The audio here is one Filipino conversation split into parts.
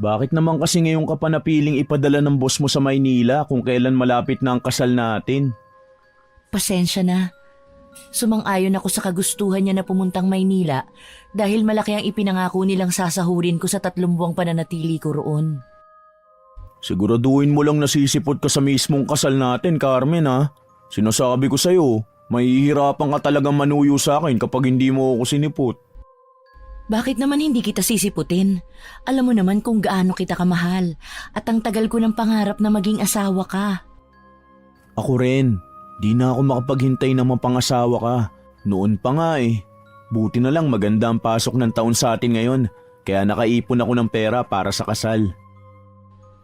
Bakit naman kasi ngayon ka pa napiling ipadala ng boss mo sa Maynila kung kailan malapit na ang kasal natin? Pasensya na. Sumang-ayon ako sa kagustuhan niya na pumuntang Maynila dahil malaki ang ipinangako nilang sasahurin ko sa 3 buwang pananatili ko roon. Siguraduhin mo lang nasisipot ka sa mismong kasal natin, Carmen ha. Sinasabi ko sa'yo, mahihirapan ka talagang manuyo sa akin kapag hindi mo ako sinipot. Bakit naman hindi kita sisiputin? Alam mo naman kung gaano kita kamahal at ang tagal ko ng pangarap na maging asawa ka. Ako rin, di na ako makapaghintay na mapangasawa ka. Noon pa nga eh. Buti na lang maganda ang pasok ng taon sa atin ngayon, kaya nakaipon ako ng pera para sa kasal.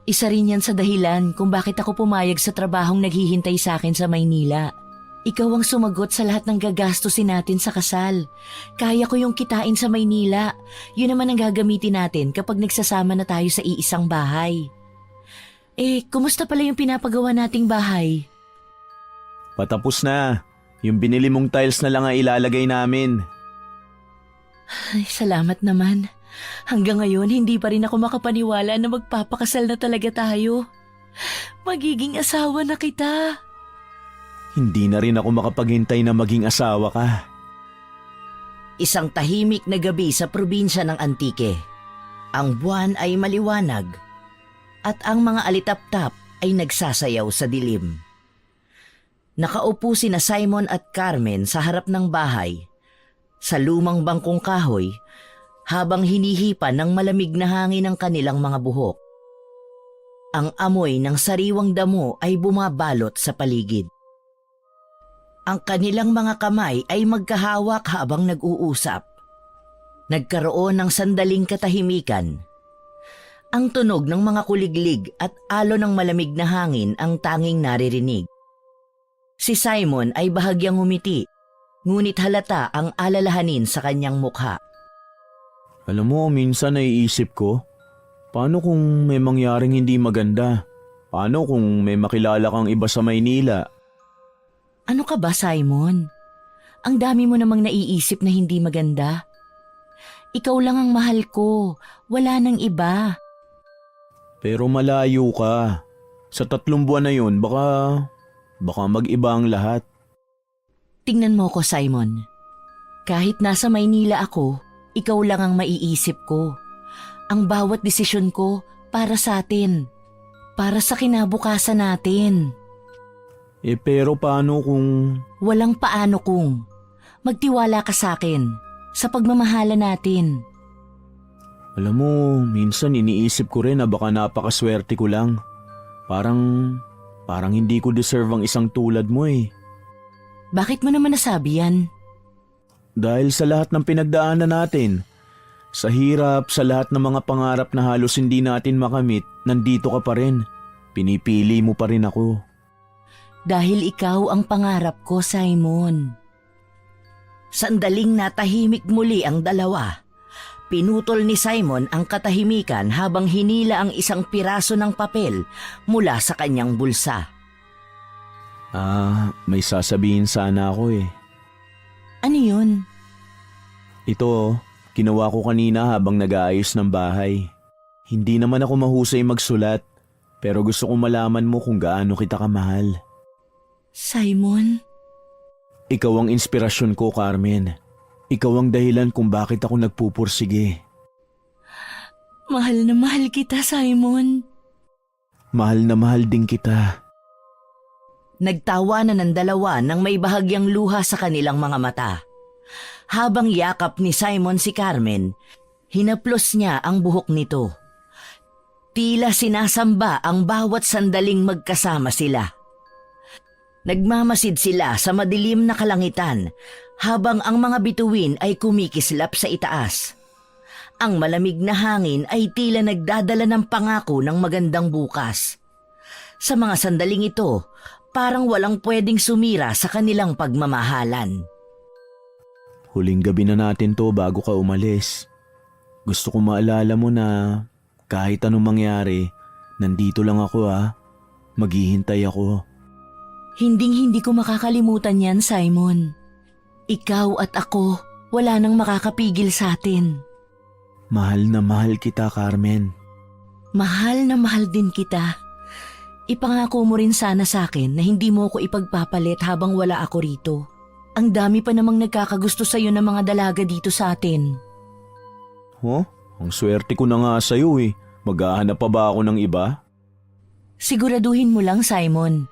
Isa rin yan sa dahilan kung bakit ako pumayag sa trabahong naghihintay sa akin sa Maynila. Ikaw ang sumagot sa lahat ng gagastusin natin sa kasal. Kaya ko yung kitain sa Maynila. Yun naman ang gagamitin natin kapag nagsasama na tayo sa iisang bahay. Kumusta pala yung pinapagawa nating bahay? Patapos na. Yung binili mong tiles na lang ang ilalagay namin. Ay, salamat naman. Hanggang ngayon, hindi pa rin ako makapaniwala na magpapakasal na talaga tayo. Magiging asawa na kita. Hindi na rin ako makapaghintay na maging asawa ka. Isang tahimik na gabi sa probinsya ng Antique. Ang buwan ay maliwanag at ang mga alitap-tap ay nagsasayaw sa dilim. Nakaupo sina Simon at Carmen sa harap ng bahay, sa lumang bangkong kahoy, habang hinihipan ng malamig na hangin ang kanilang mga buhok. Ang amoy ng sariwang damo ay bumabalot sa paligid. Ang kanilang mga kamay ay magkahawak habang nag-uusap. Nagkaroon ng sandaling katahimikan. Ang tunog ng mga kuliglig at alon ng malamig na hangin ang tanging naririnig. Si Simon ay bahagyang ngumiti, ngunit halata ang alalahanin sa kanyang mukha. Alam mo, minsan naiisip ko, paano kung may mangyaring hindi maganda? Paano kung may makilala kang iba sa Maynila? Ano ka ba, Simon? Ang dami mo namang naiisip na hindi maganda. Ikaw lang ang mahal ko, wala nang iba. Pero malayo ka. Sa 3 buwan na yun, baka mag-iba ang lahat. Tingnan mo ko, Simon. Kahit nasa Maynila ako, ikaw lang ang maiisip ko. Ang bawat desisyon ko para sa atin. Para sa kinabukasan natin. Pero paano kung... Walang paano kung. Magtiwala ka sa akin. Sa pagmamahala natin. Alam mo, minsan iniisip ko rin na baka napakaswerte ko lang. Parang hindi ko deserve ang isang tulad mo eh. Bakit mo naman nasabi yan? Dahil sa lahat ng pinagdaanan natin. Sa hirap, sa lahat ng mga pangarap na halos hindi natin makamit, nandito ka pa rin. Pinipili mo pa rin ako. Dahil ikaw ang pangarap ko, Simon. Sandaling natahimik muli ang dalawa. Pinutol ni Simon ang katahimikan habang hinila ang isang piraso ng papel mula sa kanyang bulsa. May sasabihin sana ako eh. Ano yun? Ito, ginawa ko kanina habang nag-aayos ng bahay. Hindi naman ako mahusay magsulat, pero gusto kong malaman mo kung gaano kita kamahal. Simon? Ikaw ang inspirasyon ko, Carmen. Ikaw ang dahilan kung bakit ako nagpupursige. Mahal na mahal kita, Simon. Mahal na mahal din kita. Nagtawanan ng dalawa nang may bahagyang luha sa kanilang mga mata. Habang yakap ni Simon si Carmen, hinaplos niya ang buhok nito. Tila sinasamba ang bawat sandaling magkasama sila. Nagmamasid sila sa madilim na kalangitan habang ang mga bituin ay kumikislap sa itaas. Ang malamig na hangin ay tila nagdadala ng pangako ng magandang bukas. Sa mga sandaling ito, parang walang pwedeng sumira sa kanilang pagmamahalan. Huling gabi na natin to bago ka umalis. Gusto ko maalala mo na kahit anong mangyari, nandito lang ako ha. Maghihintay ako. Hinding-hindi ko makakalimutan yan, Simon. Ikaw at ako, wala nang makakapigil sa atin. Mahal na mahal kita, Carmen. Mahal na mahal din kita. Ipangako mo rin sana sa akin na hindi mo ko ipagpapalit habang wala ako rito. Ang dami pa namang nagkakagusto sa'yo ng mga dalaga dito sa atin. Oh, ang swerte ko na nga sa'yo eh. Maghahanap pa ba ako ng iba? Siguraduhin mo lang, Simon.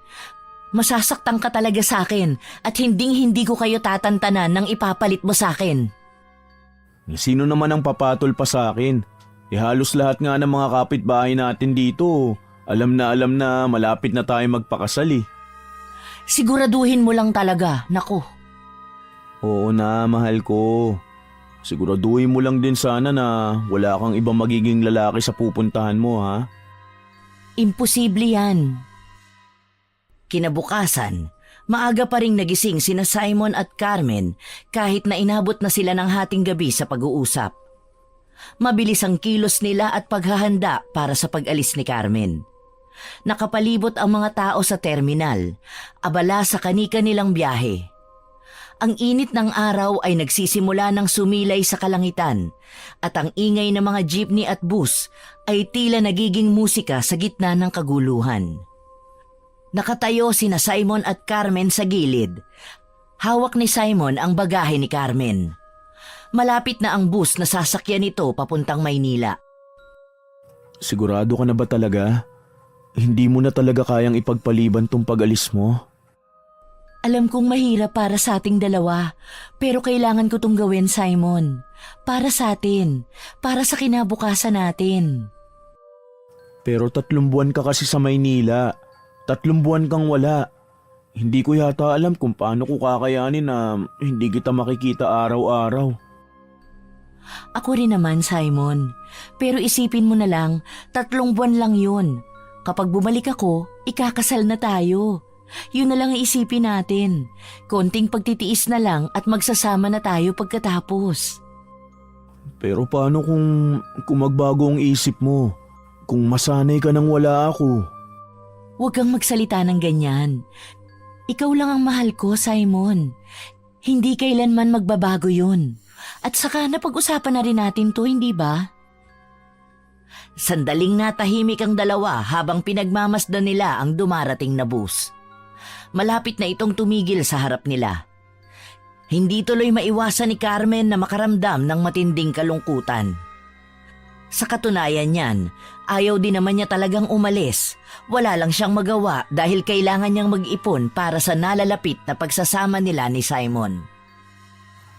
Masasaktan ka talaga sa akin at hinding-hindi ko kayo tatantanan nang ipapalit mo sa akin. Sino naman ang papatol pa sa akin? Halos lahat nga ng mga kapitbahay natin dito. Alam na malapit na tayo magpakasal eh. Siguraduhin mo lang talaga, naku. Oo na, mahal ko. Siguraduhin mo lang din sana na wala kang ibang magiging lalaki sa pupuntahan mo, ha? Imposible yan. Kinabukasan, maaga pa ring nagising sina Simon at Carmen kahit na inabot na sila ng hating gabi sa pag-uusap. Mabilis ang kilos nila at paghahanda para sa pag-alis ni Carmen. Nakapalibot ang mga tao sa terminal, abala sa kani-kanilang biyahe. Ang init ng araw ay nagsisimula ng sumilay sa kalangitan at ang ingay ng mga jeepney at bus ay tila nagiging musika sa gitna ng kaguluhan. Nakatayo sina Simon at Carmen sa gilid. Hawak ni Simon ang bagahe ni Carmen. Malapit na ang bus na sasakyan nito papuntang Maynila. Sigurado ka na ba talaga? Hindi mo na talaga kayang ipagpaliban tong pag-alis mo? Alam kong mahirap para sa ating dalawa, pero kailangan ko tong gawin, Simon. Para sa atin, para sa kinabukasan natin. Pero 3 buwan ka kasi sa Maynila. 3 buwan kang wala. Hindi ko yata alam kung paano ko kakayanin na hindi kita makikita araw-araw. Ako rin naman, Simon. Pero isipin mo na lang, 3 buwan lang yun. Kapag bumalik ako, ikakasal na tayo. Yun na lang ang isipin natin. Konting pagtitiis na lang at magsasama na tayo pagkatapos. Pero paano kung magbago ang isip mo? Kung masanay ka nang wala ako? Huwag kang magsalita ng ganyan. Ikaw lang ang mahal ko, Simon. Hindi kailanman magbabago yun. At saka napag-usapan na rin natin to, hindi ba? Sandaling natahimik ang dalawa habang pinagmamasdan nila ang dumarating na bus. Malapit na itong tumigil sa harap nila. Hindi tuloy maiwasan ni Carmen na makaramdam ng matinding kalungkutan. Sa katunayan niyan, ayaw din naman niya talagang umalis. Wala lang siyang magawa dahil kailangan niyang mag-ipon para sa nalalapit na pagsasama nila ni Simon.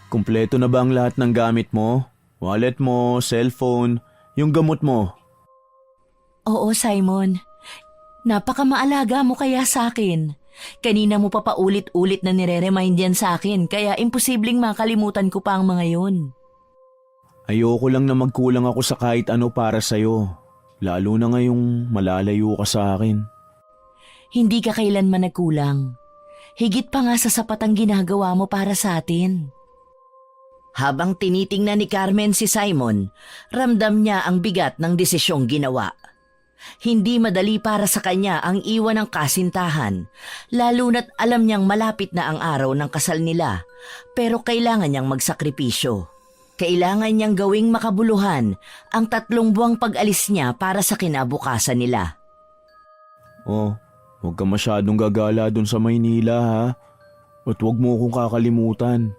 Kumpleto na ba ang lahat ng gamit mo? Wallet mo, cellphone, yung gamot mo? Oo, Simon. Napakamaalaga mo kaya sa akin. Kanina mo pa paulit-ulit na nire-remind yan sa akin kaya imposibleng makalimutan ko pa ang mga yun. Ayoko lang na magkulang ako sa kahit ano para sa'yo. Lalo na ngayong malalayo ka sa akin. Hindi ka kailanman nagkulang. Higit pa nga sa sapat ang ginagawa mo para sa atin. Habang tinitingnan ni Carmen si Simon, ramdam niya ang bigat ng desisyong ginawa. Hindi madali para sa kanya ang iwan ng kasintahan, lalo na't alam niyang malapit na ang araw ng kasal nila, pero kailangan niyang magsakripisyo. Kailangan niyang gawing makabuluhan ang 3 buwang pag-alis niya para sa kinabukasan nila. Oh, huwag ka masyadong gagala dun sa Maynila ha. At huwag mo akong kakalimutan.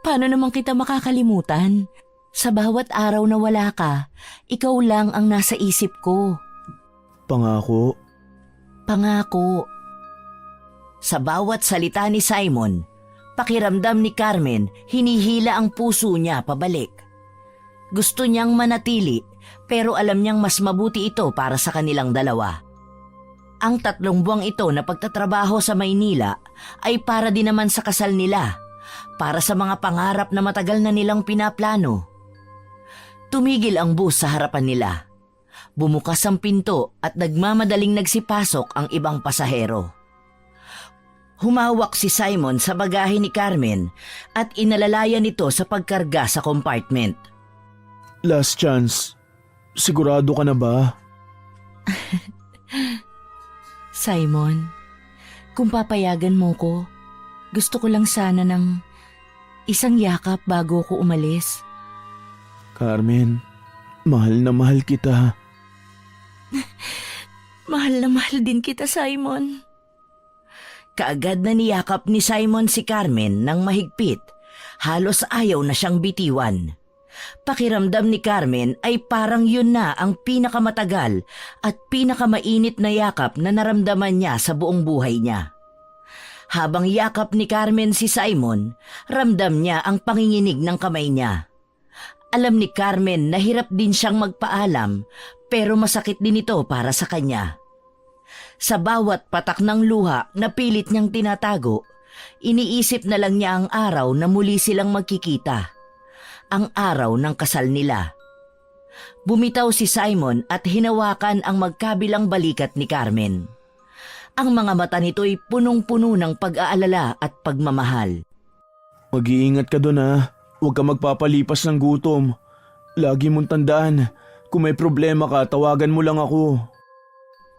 Paano naman kita makakalimutan? Sa bawat araw na wala ka, ikaw lang ang nasa isip ko. Pangako. Pangako. Sa bawat salita ni Simon, pakiramdam ni Carmen, hinihila ang puso niya pabalik. Gusto niyang manatili, pero alam niyang mas mabuti ito para sa kanilang dalawa. Ang 3 buwang ito na pagtatrabaho sa Maynila ay para din naman sa kasal nila, para sa mga pangarap na matagal na nilang pinaplano. Tumigil ang bus sa harapan nila. Bumukas ang pinto at nagmamadaling nagsipasok ang ibang pasahero. Humawak si Simon sa bagahe ni Carmen at inalalayan ito sa pagkarga sa compartment. Last chance. Sigurado ka na ba? Simon, kung papayagan mo ko, gusto ko lang sana ng isang yakap bago ko umalis. Carmen, mahal na mahal kita. Mahal na mahal din kita, Simon. Kaagad na niyakap ni Simon si Carmen ng mahigpit. Halos ayaw na siyang bitiwan. Pakiramdam ni Carmen ay parang yun na ang pinakamatagal at pinakamainit na yakap na naramdaman niya sa buong buhay niya. Habang yakap ni Carmen si Simon, ramdam niya ang panginginig ng kamay niya. Alam ni Carmen na hirap din siyang magpaalam pero masakit din ito para sa kanya. Sa bawat patak ng luha na pilit niyang tinatago, iniisip na lang niya ang araw na muli silang magkikita. Ang araw ng kasal nila. Bumitaw si Simon at hinawakan ang magkabilang balikat ni Carmen. Ang mga mata nito'y punong-puno ng pag-aalala at pagmamahal. Mag-iingat ka doon ha. Huwag ka magpapalipas ng gutom. Lagi mong tandaan, kung may problema ka, tawagan mo lang ako.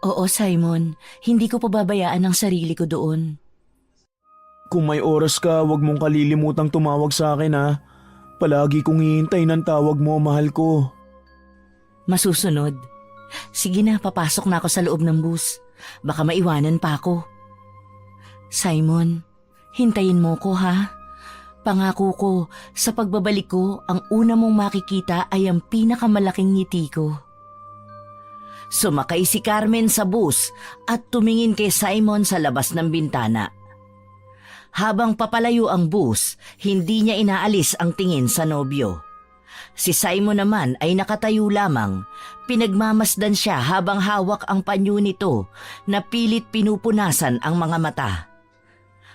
Oo, Simon. Hindi ko pababayaan ang sarili ko doon. Kung may oras ka, huwag mong kalilimutang tumawag sa akin ha. Palagi kong hihintay ng tawag mo, mahal ko. Masusunod. Sige na, papasok na ako sa loob ng bus. Baka maiwanan pa ako. Simon, hintayin mo ko ha. Pangako ko, sa pagbabalik ko, ang una mong makikita ay ang pinakamalaking ngiti ko. Sumakay si Carmen sa bus at tumingin kay Simon sa labas ng bintana. Habang papalayo ang bus, hindi niya inaalis ang tingin sa nobyo. Si Simon naman ay nakatayo lamang, pinagmamasdan siya habang hawak ang panyo nito na pilit pinupunasan ang mga mata.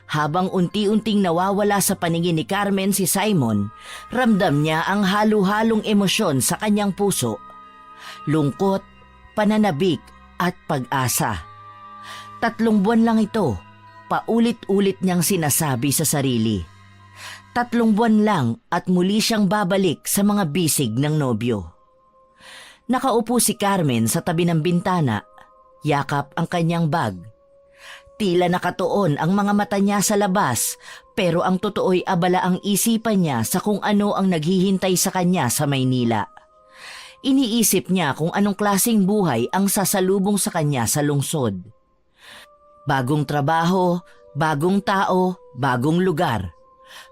Habang unti-unting nawawala sa paningin ni Carmen si Simon, ramdam niya ang halo-halong emosyon sa kanyang puso. Lungkot, pananabik at pag-asa. 3 buwan lang ito, paulit-ulit niyang sinasabi sa sarili. 3 buwan lang at muli siyang babalik sa mga bisig ng nobyo. Nakaupo si Carmen sa tabi ng bintana, yakap ang kanyang bag. Tila nakatuon ang mga mata niya sa labas pero ang totoo'y abala ang isipan niya sa kung ano ang naghihintay sa kanya sa Maynila. Iniisip niya kung anong klaseng buhay ang sasalubong sa kanya sa lungsod. Bagong trabaho, bagong tao, bagong lugar.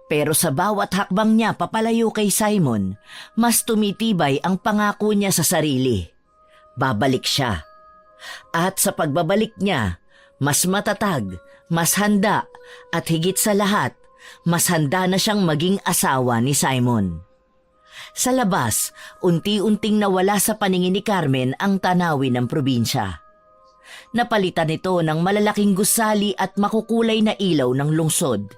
Pero sa bawat hakbang niya papalayo kay Simon, mas tumitibay ang pangako niya sa sarili. Babalik siya. At sa pagbabalik niya, mas matatag, mas handa, at higit sa lahat, mas handa na siyang maging asawa ni Simon. Sa labas, unti-unting nawala sa paningin ni Carmen ang tanawin ng probinsya. Napalitan ito ng malalaking gusali at makukulay na ilaw ng lungsod.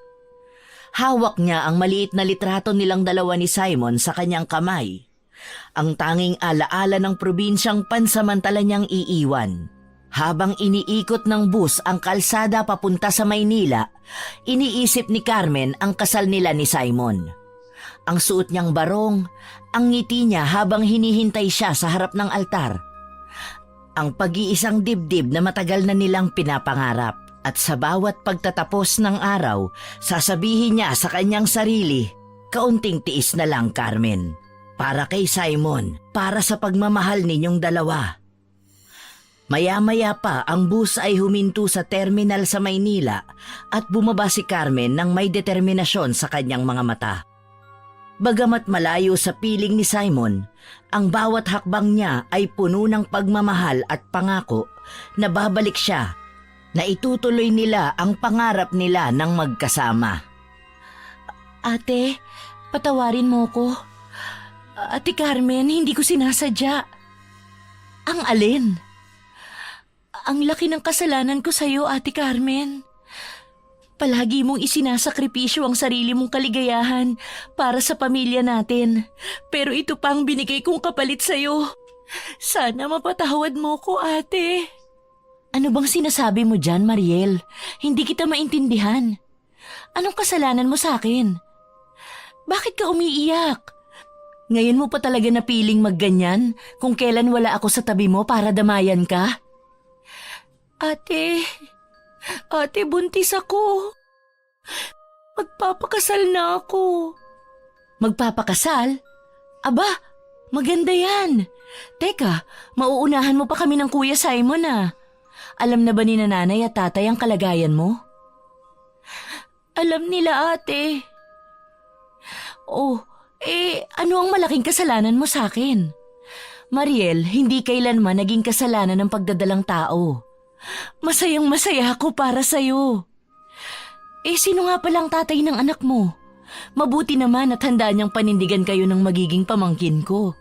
Hawak niya ang maliit na litrato nilang dalawa ni Simon sa kanyang kamay. Ang tanging alaala ng probinsyang pansamantala niyang iiwan. Habang iniikot ng bus ang kalsada papunta sa Maynila, iniisip ni Carmen ang kasal nila ni Simon. Ang suot niyang barong, ang ngiti niya habang hinihintay siya sa harap ng altar. Ang pag-iisang dibdib na matagal na nilang pinapangarap at sa bawat pagtatapos ng araw, sasabihin niya sa kanyang sarili, kaunting tiis na lang, Carmen. Para kay Simon, para sa pagmamahal ninyong dalawa. Maya-maya pa ang bus ay huminto sa terminal sa Maynila at bumaba si Carmen ng may determinasyon sa kanyang mga mata. Bagamat malayo sa piling ni Simon, ang bawat hakbang niya ay puno ng pagmamahal at pangako na babalik siya, na itutuloy nila ang pangarap nila ng magkasama. Ate, patawarin mo ko. Ate Carmen, hindi ko sinasadya. Ang alin? Ang laki ng kasalanan ko sa'yo, Ate Carmen. Palagi mong isinasakripisyo ang sarili mong kaligayahan para sa pamilya natin. Pero ito pa ang binigay kong kapalit sa'yo. Sana mapatawad mo ko, ate. Ano bang sinasabi mo dyan, Mariel? Hindi kita maintindihan. Anong kasalanan mo sa akin? Bakit ka umiiyak? Ngayon mo pa talaga napiling magganyan kung kailan wala ako sa tabi mo para damayan ka? Ate, buntis ako. Magpapakasal na ako. Magpapakasal? Aba, maganda yan. Teka, mauunahan mo pa kami ng Kuya Simon ah. Alam na ba ni nanay at tatay ang kalagayan mo? Alam nila, ate. Oh, ano ang malaking kasalanan mo sa akin? Mariel, hindi kailanman naging kasalanan ng pagdadalang tao. Masayang masaya ako para sa'yo. Sino nga palang tatay ng anak mo? Mabuti naman at handa niyang panindigan kayo ng magiging pamangkin ko.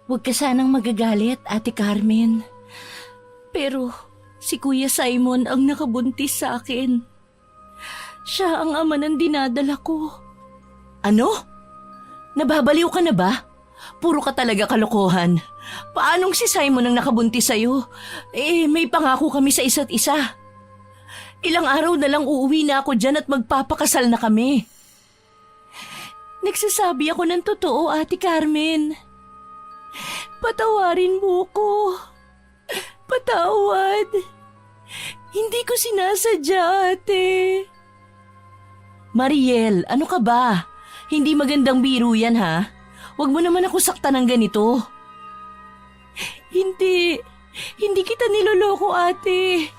Huwag ka sanang magagalit, Ate Carmen. Pero si Kuya Simon ang nakabuntis sa akin. Siya ang ama ng dinadala ko. Ano? Nababaliw ka na ba? Puro ka talaga kalokohan. Paanong si Simon ang nakabuntis sa'yo? May pangako kami sa isa't isa. Ilang araw na lang uuwi na ako dyan at magpapakasal na kami. Nagsasabi ako ng totoo, Ate Carmen. Patawarin mo ko. Patawad. Hindi ko sinasadya, ate. Mariel, ano ka ba? Hindi magandang biro yan, ha? Huwag mo naman ako saktan ng ganito. Hindi kita niloloko, ate.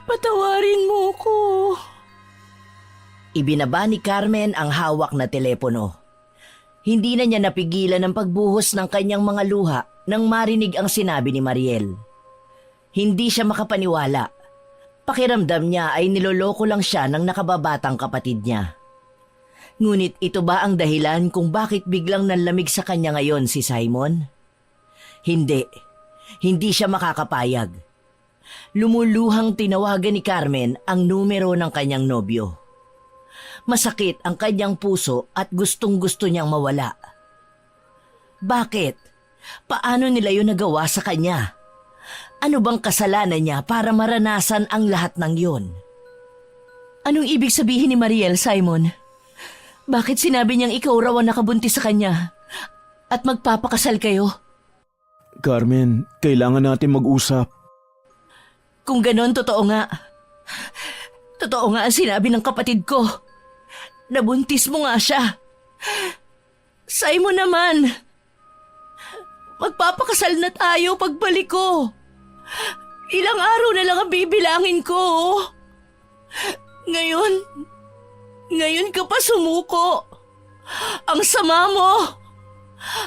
Patawarin mo ko. Ibinaba ni Carmen ang hawak na telepono. Hindi na niya napigilan ang pagbuhos ng kanyang mga luha nang marinig ang sinabi ni Mariel. Hindi siya makapaniwala. Pakiramdam niya ay niloloko lang siya ng nakababatang kapatid niya. Ngunit ito ba ang dahilan kung bakit biglang nanlamig sa kanya ngayon si Simon? Hindi siya makakapayag. Lumuluhang tinawagan ni Carmen ang numero ng kanyang nobyo. Masakit ang kanyang puso at gustong-gusto niyang mawala. Bakit? Paano nila yun nagawa sa kanya? Ano bang kasalanan niya para maranasan ang lahat ng yun? Anong ibig sabihin ni Mariel, Simon? Bakit sinabi niyang ikaw raw ang nakabuntis sa kanya at magpapakasal kayo? Carmen, kailangan natin mag-usap. Kung ganon, totoo nga. Totoo nga ang sinabi ng kapatid ko. Nabuntis mo nga siya. Simon naman. Magpapakasal na tayo pagbalik ko. Ilang araw na lang ang bibilangin ko. Ngayon ka pa sumuko. Ang sama mo.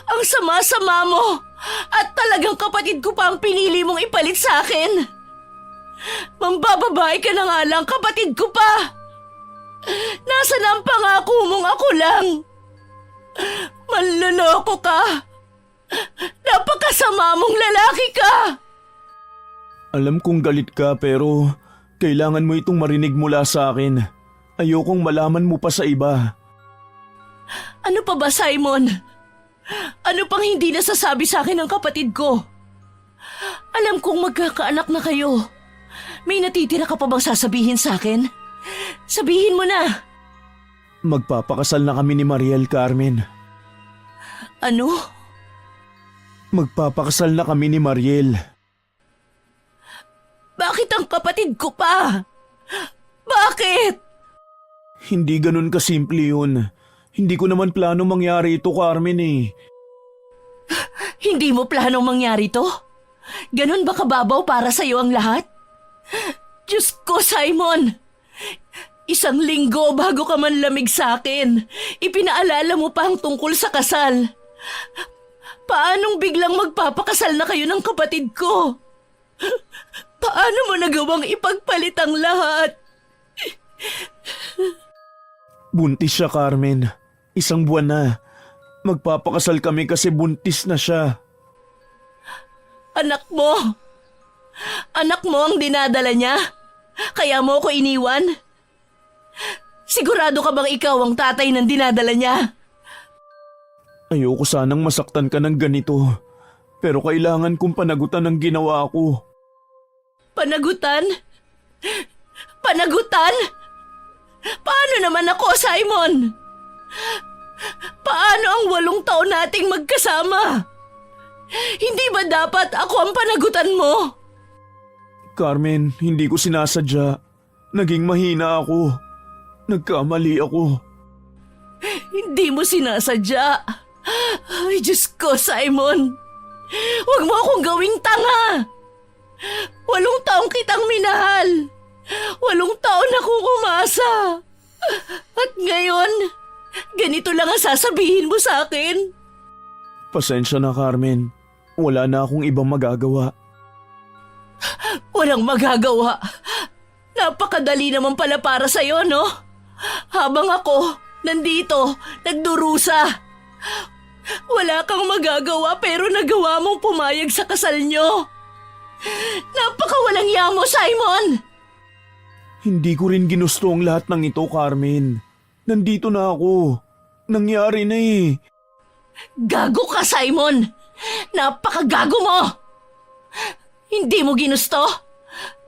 Ang sama-sama mo. At talagang kapatid ko pa ang pinili mong ipalit sa akin. Mambababae ka na nga lang, kapatid ko pa. Nasaan ang pangako mong ako lang? Manloloko ka. Napakasama mong lalaki ka. Alam kong galit ka pero kailangan mo itong marinig mula sa akin. Ayokong malaman mo pa sa iba. Ano pa ba, Simon? Ano pang hindi nasasabi sa akin ng kapatid ko? Alam kong magkakaanak na kayo. May natitira ka pa bang sasabihin sa akin? Sabihin mo na. Magpapakasal na kami ni Mariel, Carmen. Ano? Magpapakasal na kami ni Mariel. Bakit ang kapatid ko pa? Bakit? Hindi ganun kasimple yun. Hindi ko naman plano mangyari ito, Carmen eh. Hindi mo planong mangyari to? Ganun ba kababaw para sa'yo ang lahat? Diyos ko, Simon! 1 linggo bago ka man lamig sa akin, ipinaalala mo pa ang tungkol sa kasal. Paanong biglang magpapakasal na kayo ng kapatid ko? Paano mo nagawang ipagpalit ang lahat? Buntis siya, Carmen. 1 buwan na. Magpapakasal kami kasi buntis na siya. Anak mo? Anak mo ang dinadala niya? Kaya mo ko iniwan? Sigurado ka bang ikaw ang tatay ng dinadala niya? Ayoko sanang masaktan ka ng ganito. Pero kailangan kong panagutan ang ginawa ko. Panagutan? Panagutan? Paano naman ako, Simon? Paano ang 8 taon nating magkasama? Hindi ba dapat ako ang panagutan mo? Carmen, hindi ko sinasadya. Naging mahina ako. Nagkamali ako. Hindi mo sinasadya. Ay, Diyos ko, Simon. Huwag mo akong gawing tanga. 8 taong kitang minahal. 8 taon akong umasa. At ngayon, ganito lang ang sasabihin mo sa akin. Pasensya na, Carmen. Wala na akong ibang magagawa. Walang magagawa. Napakadali naman pala para sa'yo, no? Habang ako, nandito, nagdurusa. Wala kang magagawa pero nagawa mong pumayag sa kasal nyo. Napakawalang ya mo, Simon! Hindi ko rin ginusto ang lahat ng ito, Carmen. Nandito na ako. Nangyari na eh. Gago ka, Simon! Napakagago mo! Hindi mo ginusto?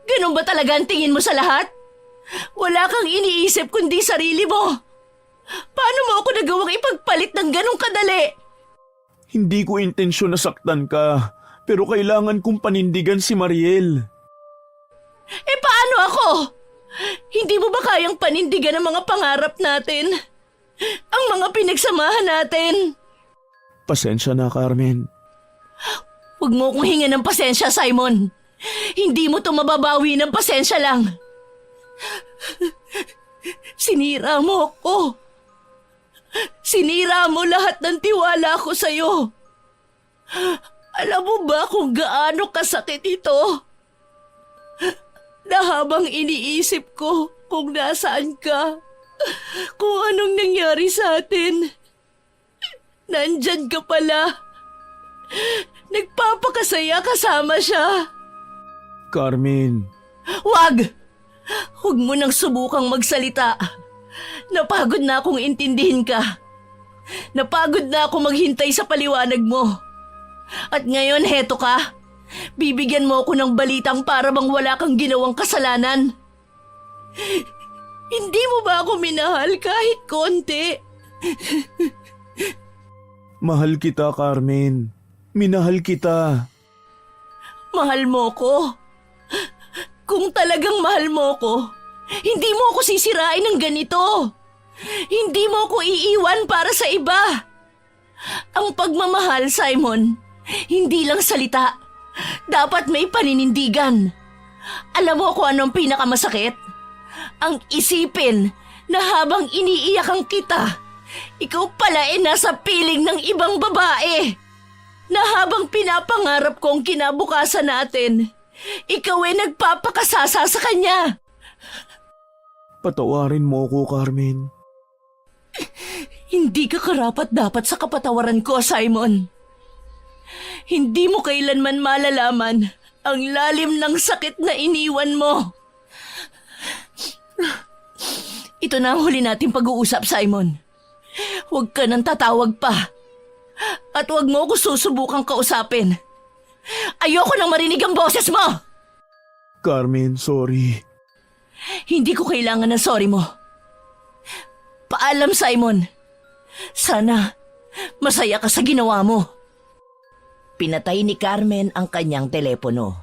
Ganun ba talaga ang tingin mo sa lahat? Wala kang iniisip kundi sarili mo. Paano mo ako nagawang ipagpalit ng ganong kadali? Hindi ko intensyon na saktan ka, pero kailangan kong panindigan si Mariel. Eh paano ako? Hindi mo ba kayang panindigan ang mga pangarap natin? Ang mga pinagsamahan natin? Pasensya na, Carmen. Huwag mo akong hingan ng pasensya, Simon. Hindi mo to mababawi ng pasensya lang. Sinira mo ako. Sinira mo lahat ng tiwala ko sa'yo. Alam mo ba kung gaano kasakit ito? Na habang iniisip ko kung nasaan ka, kung anong nangyari sa atin, nandyan ka pala. Nagpapakasaya kasama siya. Carmen. Wag! Huwag mo nang subukang magsalita. Napagod na akong intindihin ka. Napagod na akong maghintay sa paliwanag mo. At ngayon, heto ka. Bibigyan mo ako ng balitang para bang wala kang ginawang kasalanan. Hindi mo ba ako minahal kahit konti? Mahal kita, Carmen. Minahal kita. Mahal mo ko? Kung talagang mahal mo ko, hindi mo ako sisirain ng ganito. Hindi mo ako iiwan para sa iba. Ang pagmamahal, Simon, hindi lang salita. Dapat may paninindigan. Alam mo kung anong pinakamasakit? Ang isipin na habang iniiyakan kita, ikaw pala ay nasa piling ng ibang babae. Na habang pinapangarap ko ang kinabukasan natin, ikaw ay nagpapakasasa sa kanya. Patawarin mo ko, Carmen. Hindi ka karapat-dapat sa kapatawaran ko, Simon. Hindi mo kailanman malalaman ang lalim ng sakit na iniwan mo. Ito na ang huli nating pag-uusap, Simon. Huwag ka nang tatawag pa. At huwag mo ako susubukang kausapin. Ayoko nang marinig ang boses mo! Carmen, sorry. Hindi ko kailangan ng sorry mo. Paalam, Simon. Sana masaya ka sa ginawa mo. Pinatay ni Carmen ang kanyang telepono.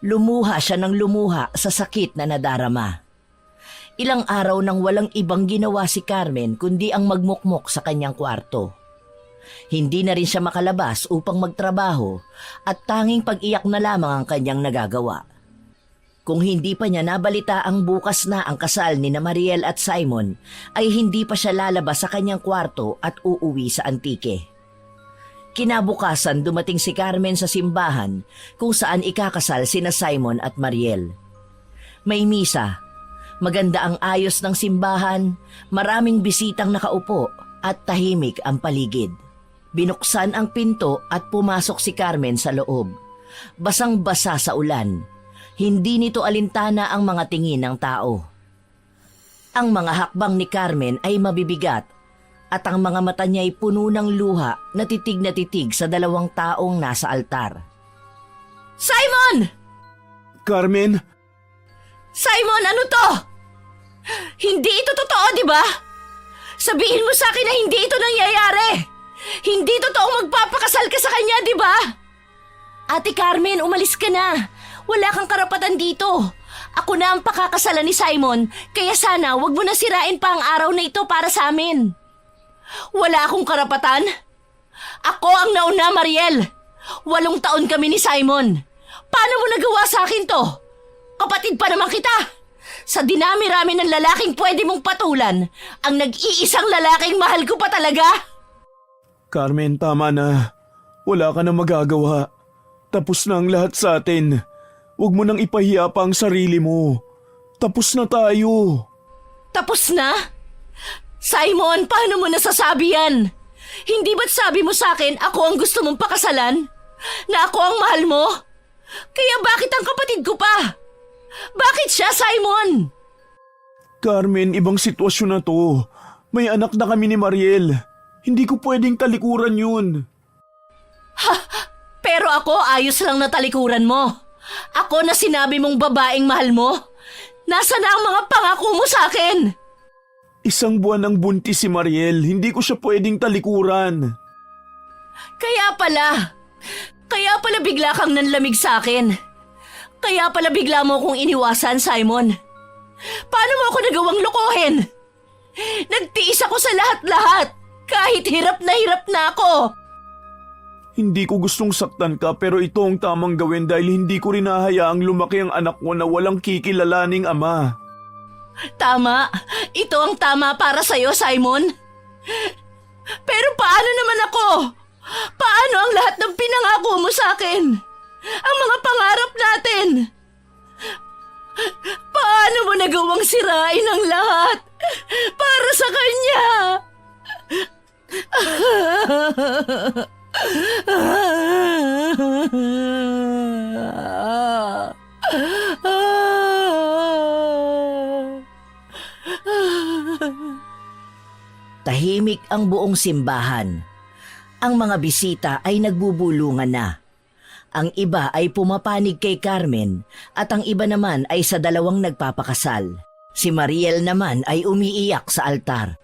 Lumuha siya ng lumuha sa sakit na nadarama. Ilang araw nang walang ibang ginawa si Carmen kundi ang magmukmok sa kanyang kwarto. Hindi na rin siya makalabas upang magtrabaho at tanging pag-iyak na lamang ang kanyang nagagawa. Kung hindi pa niya nabalita ang bukas na ang kasal ni na Mariel at Simon, ay hindi pa siya lalabas sa kanyang kwarto at uuwi sa Antique. Kinabukasan dumating si Carmen sa simbahan kung saan ikakasal sina Simon at Mariel. May misa, maganda ang ayos ng simbahan, maraming bisitang nakaupo at tahimik ang paligid. Binuksan ang pinto at pumasok si Carmen sa loob. Basang-basa sa ulan. Hindi nito alintana ang mga tingin ng tao. Ang mga hakbang ni Carmen ay mabibigat at ang mga mata niya ay puno ng luha na titig sa 2 taong nasa altar. Simon! Carmen! Simon, ano to? Hindi ito totoo, di ba? Sabihin mo sa akin na hindi ito nangyayari. Hindi totoong magpapakasal ka sa kanya, di ba? Ate Carmen, umalis ka na. Wala kang karapatan dito. Ako na ang pakakasalan ni Simon, kaya sana wag mo na sirain pa ang araw na ito para sa amin. Wala akong karapatan? Ako ang nauna, Mariel. 8 taon kami ni Simon. Paano mo nagawa sa akin to? Kapatid pa naman kita. Sa dinami-rami ng lalaking pwede mong patulan, ang nag-iisang lalaking mahal ko pa talaga? Carmen, tama na. Wala ka na magagawa. Tapos na ang lahat sa atin. Huwag mo nang ipahiya pa ang sarili mo. Tapos na tayo. Tapos na? Simon, paano mo nasasabi yan? Hindi ba't sabi mo sa akin ako ang gusto mong pakasalan? Na ako ang mahal mo? Kaya bakit ang kapatid ko pa? Bakit siya, Simon? Carmen, ibang sitwasyon na to. May anak na kami ni Mariel. Hindi ko pwedeng talikuran yun. Pero ako ayos lang na talikuran mo. Ako na sinabi mong babaeng mahal mo. Nasaan na ang mga pangako mo sa akin? Isang buwan ang buntis si Mariel. Hindi ko siya pwedeng talikuran. Kaya pala bigla kang nanlamig sa akin. Kaya pala bigla mo akong iniwasan, Simon. Paano mo ako nagawang lokohin? Nagtiis ako sa lahat-lahat, kahit hirap na ako. Hindi ko gustong saktan ka pero ito ang tamang gawin dahil hindi ko rin hahayaang lumaki ang anak ko na walang kikilalaning ama. Tama, ito ang tama para sa'yo, Simon. Pero paano naman ako? Paano ang lahat ng pinangako mo sa akin? Ang mga pangarap natin. Paano mo nagawang sirain ang lahat para sa kanya? Tahimik ang buong simbahan. Ang mga bisita ay nagbubulungan na. Ang iba ay pumapanig kay Carmen at ang iba naman ay sa dalawang nagpapakasal. Si Mariel naman ay umiiyak sa altar.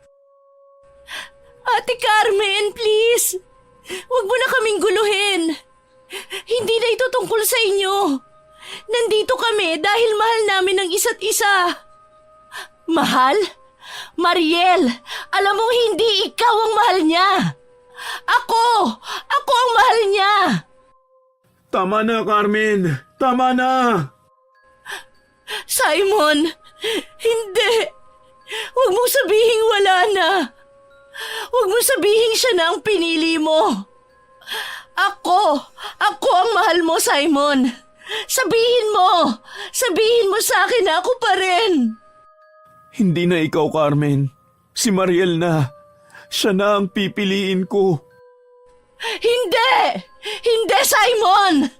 Ate Carmen, please. Huwag mo na kaming guluhin. Hindi na ito tungkol sa inyo. Nandito kami dahil mahal namin ang isa't isa. Mahal? Mariel, alam mong hindi ikaw ang mahal niya. Ako ang mahal niya. Tama na, Carmen. Tama na. Simon, hindi. Huwag mong sabihin wala na. Huwag mong sabihin siya na ang pinili mo. Ako ang mahal mo, Simon. Sabihin mo sa akin na ako pa rin. Hindi na ikaw, Carmen. Si Mariel na. Siya na ang pipiliin ko. Hindi, Simon.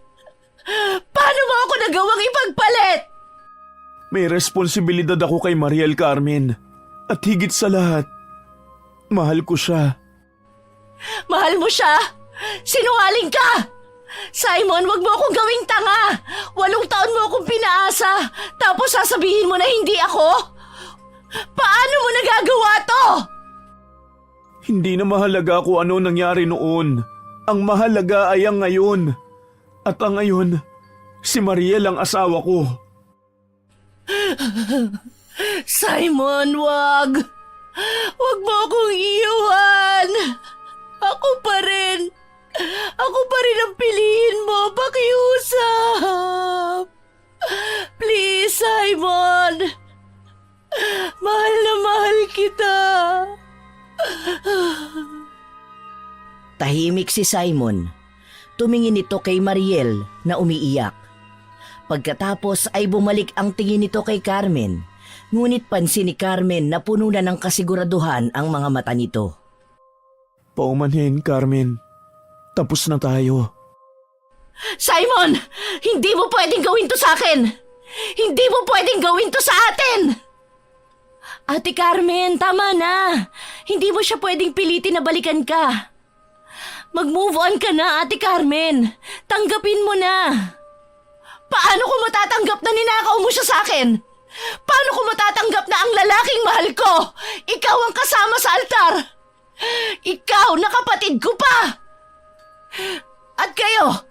Paano mo ako nagawang ipagpalit? May responsibilidad ako kay Mariel, Carmen. At higit sa lahat, mahal ko siya. Mahal mo siya? Sinungaling ka! Simon, wag mo akong gawing tanga! 8 taon mo akong pinaasa, tapos sasabihin mo na hindi ako? Paano mo nagagawa to? Hindi na mahalaga kung ano nangyari noon. Ang mahalaga ay ang ngayon. At ang ngayon, si Mariel ang asawa ko. Simon, wag! Wag mo akong iiwan! Ako pa rin ang piliin mo, pakiusap! Please, Simon! Mahal na mahal kita! Tahimik si Simon. Tumingin ito kay Mariel na umiiyak. Pagkatapos ay bumalik ang tingin nito kay Carmen. Ngunit pansin ni Carmen na puno na ng kasiguraduhan ang mga mata nito. Paumanhin, Carmen. Tapos na tayo. Simon! Hindi mo pwedeng gawin to sa akin! Hindi mo pwedeng gawin to sa atin! Ate Carmen, tama na. Hindi mo siya pwedeng pilitin na balikan ka. Mag-move on ka na, Ate Carmen. Tanggapin mo na. Paano ko matatanggap na ninakaw mo siya sa akin? Paano ko matatanggap na ang lalaking mahal ko, ikaw ang kasama sa altar? Ikaw na kapatid ko pa! At kayo?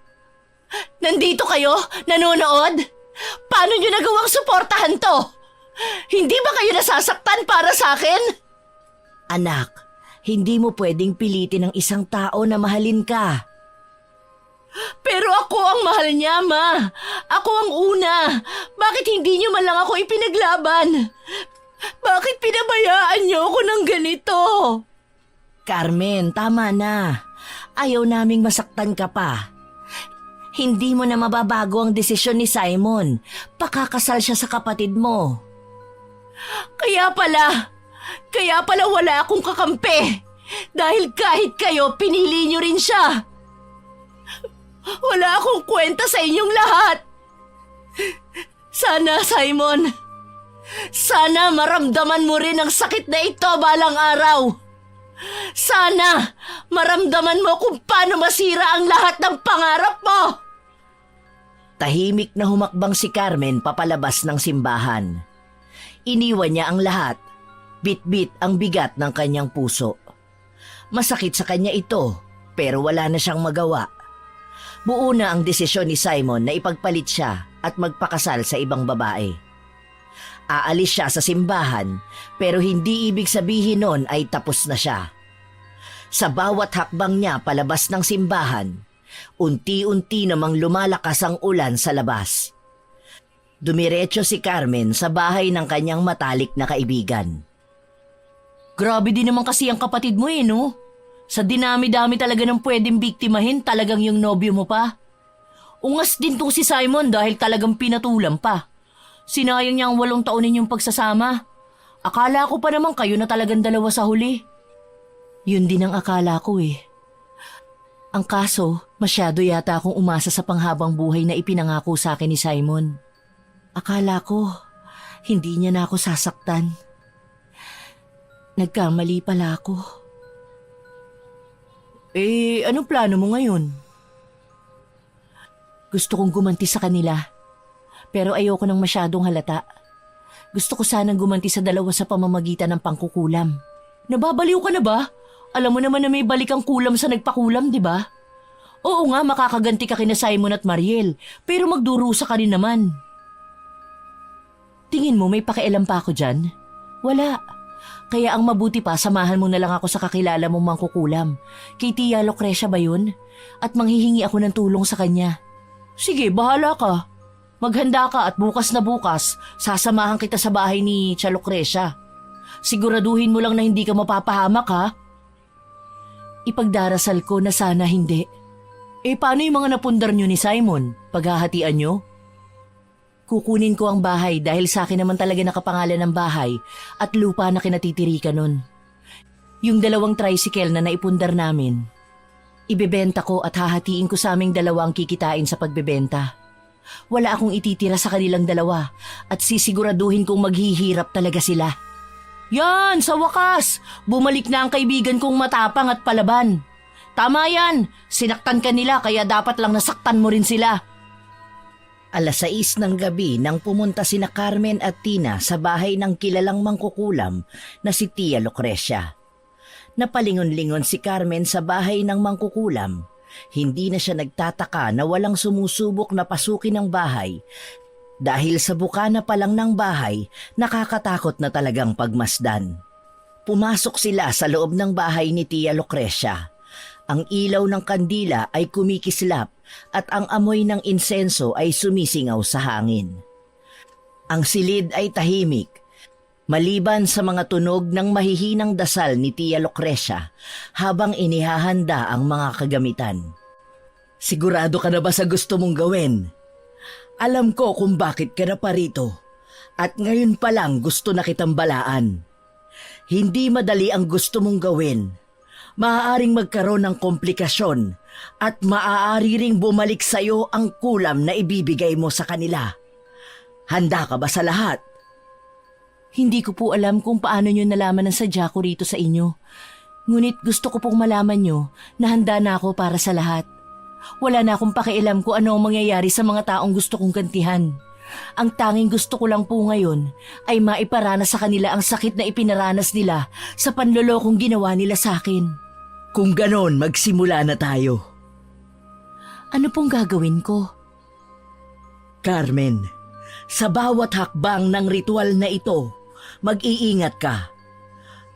Nandito kayo? Nanonood? Paano nyo nagawang suportahan to? Hindi ba kayo nasasaktan para sa akin? Anak, hindi mo pwedeng pilitin ang isang tao na mahalin ka. Pero ako ang ang mahal niya, Ma. Ako ang una. Bakit hindi niyo man lang ako ipinaglaban? Bakit pinabayaan niyo ako ng ganito? Carmen, tama na. Ayaw naming masaktan ka pa. Hindi mo na mababago ang desisyon ni Simon. Pakakasal siya sa kapatid mo. Kaya pala wala akong kakampi. Dahil kahit kayo, pinili niyo rin siya. Wala akong kwenta sa inyong lahat. Sana, Simon, sana maramdaman mo rin ang sakit na ito balang araw. Sana maramdaman mo kung paano masira ang lahat ng pangarap mo. Tahimik na humakbang si Carmen papalabas ng simbahan. Iniwan niya ang lahat. Bit-bit ang bigat ng kanyang puso. Masakit sa kanya ito, pero wala na siyang magawa. Buo na ang desisyon ni Simon na ipagpalit siya at magpakasal sa ibang babae. Aalis siya sa simbahan, pero hindi ibig sabihin nun ay tapos na siya. Sa bawat hakbang niya palabas ng simbahan, unti-unti namang lumalakas ang ulan sa labas. Dumiretso si Carmen sa bahay ng kanyang matalik na kaibigan. Grabe din naman kasi ang kapatid mo no? Sa dinami-dami talaga ng pwedeng biktimahin, talagang yung nobyo mo pa. Ungas din tong si Simon dahil talagang pinatulan pa. Sinayang niya ang 8 taon ninyong pagsasama. Akala ko pa naman kayo na talagang dalawa sa huli. Yun din ang akala ko Ang kaso, masyado yata akong umasa sa panghabang buhay na ipinangako sa akin ni Simon. Akala ko, hindi niya na ako sasaktan. Nagkamali pala ako. Anong plano mo ngayon? Gusto kong gumanti sa kanila, pero ayoko nang masyadong halata. Gusto ko sanang gumanti sa dalawa sa pamamagitan ng pangkukulam. Nababaliw ka na ba? Alam mo naman na may balik ang kulam sa nagpakulam, di ba? Oo nga, makakaganti ka kina Simon at Mariel, pero magdurusa ka rin naman. Tingin mo may pakialam pa ako dyan? Wala. Kaya ang mabuti pa, samahan mo na lang ako sa kakilala mong mangkukulam. Kay Tia Lucrecia ba yun? At manghihingi ako ng tulong sa kanya. Sige, bahala ka. Maghanda ka at bukas na bukas, sasamahan kita sa bahay ni Tia Lucrecia. Siguraduhin mo lang na hindi ka mapapahamak ha? Ipagdarasal ko na sana hindi. Paano yung mga napundar nyo ni Simon? Paghahatian nyo? Kukunin ko ang bahay dahil sa akin naman talaga nakapangalan ng bahay at lupa na kinatitirikan nun. Yung 2 tricycle na naipundar namin, ibebenta ko at hahatiin ko sa aming 2 ang kikitain sa pagbebenta. Wala akong ititira sa kanilang 2 at sisiguraduhin kong maghihirap talaga sila. Yan, sa wakas! Bumalik na ang kaibigan kong matapang at palaban. Tama yan! Sinaktan ka nila kaya dapat lang nasaktan mo rin sila. 6:00 ng gabi nang pumunta sina Carmen at Tina sa bahay ng kilalang mangkukulam na si Tia Lucrecia. Napalingon-lingon si Carmen sa bahay ng mangkukulam. Hindi na siya nagtataka na walang sumusubok na pasukin ang bahay dahil sa bukana pa lang ng bahay, nakakatakot na talagang pagmasdan. Pumasok sila sa loob ng bahay ni Tia Lucrecia. Ang ilaw ng kandila ay kumikislap at ang amoy ng insenso ay sumisingaw sa hangin. Ang silid ay tahimik, maliban sa mga tunog ng mahihinang dasal ni Tia Lucrecia habang inihahanda ang mga kagamitan. Sigurado ka na ba sa gusto mong gawin? Alam ko kung bakit ka na parito at ngayon pa lang gusto na kitang balaan. Hindi madali ang gusto mong gawin. Maaaring magkaroon ng komplikasyon at maaari ring bumalik sa iyo ang kulam na ibibigay mo sa kanila. Handa ka ba sa lahat? Hindi ko po alam kung paano nyo nalaman ang sadya ko rito sa inyo. Ngunit gusto ko pong malaman nyo na handa na ako para sa lahat. Wala na akong pakialam kung ano ang mangyayari sa mga taong gusto kong gantihan. Ang tanging gusto ko lang po ngayon ay maiparanas sa kanila ang sakit na ipinaranas nila sa panlolokong ginawa nila sa akin. Kung ganon, magsimula na tayo. Ano pong gagawin ko? Carmen, sa bawat hakbang ng ritual na ito, mag-iingat ka.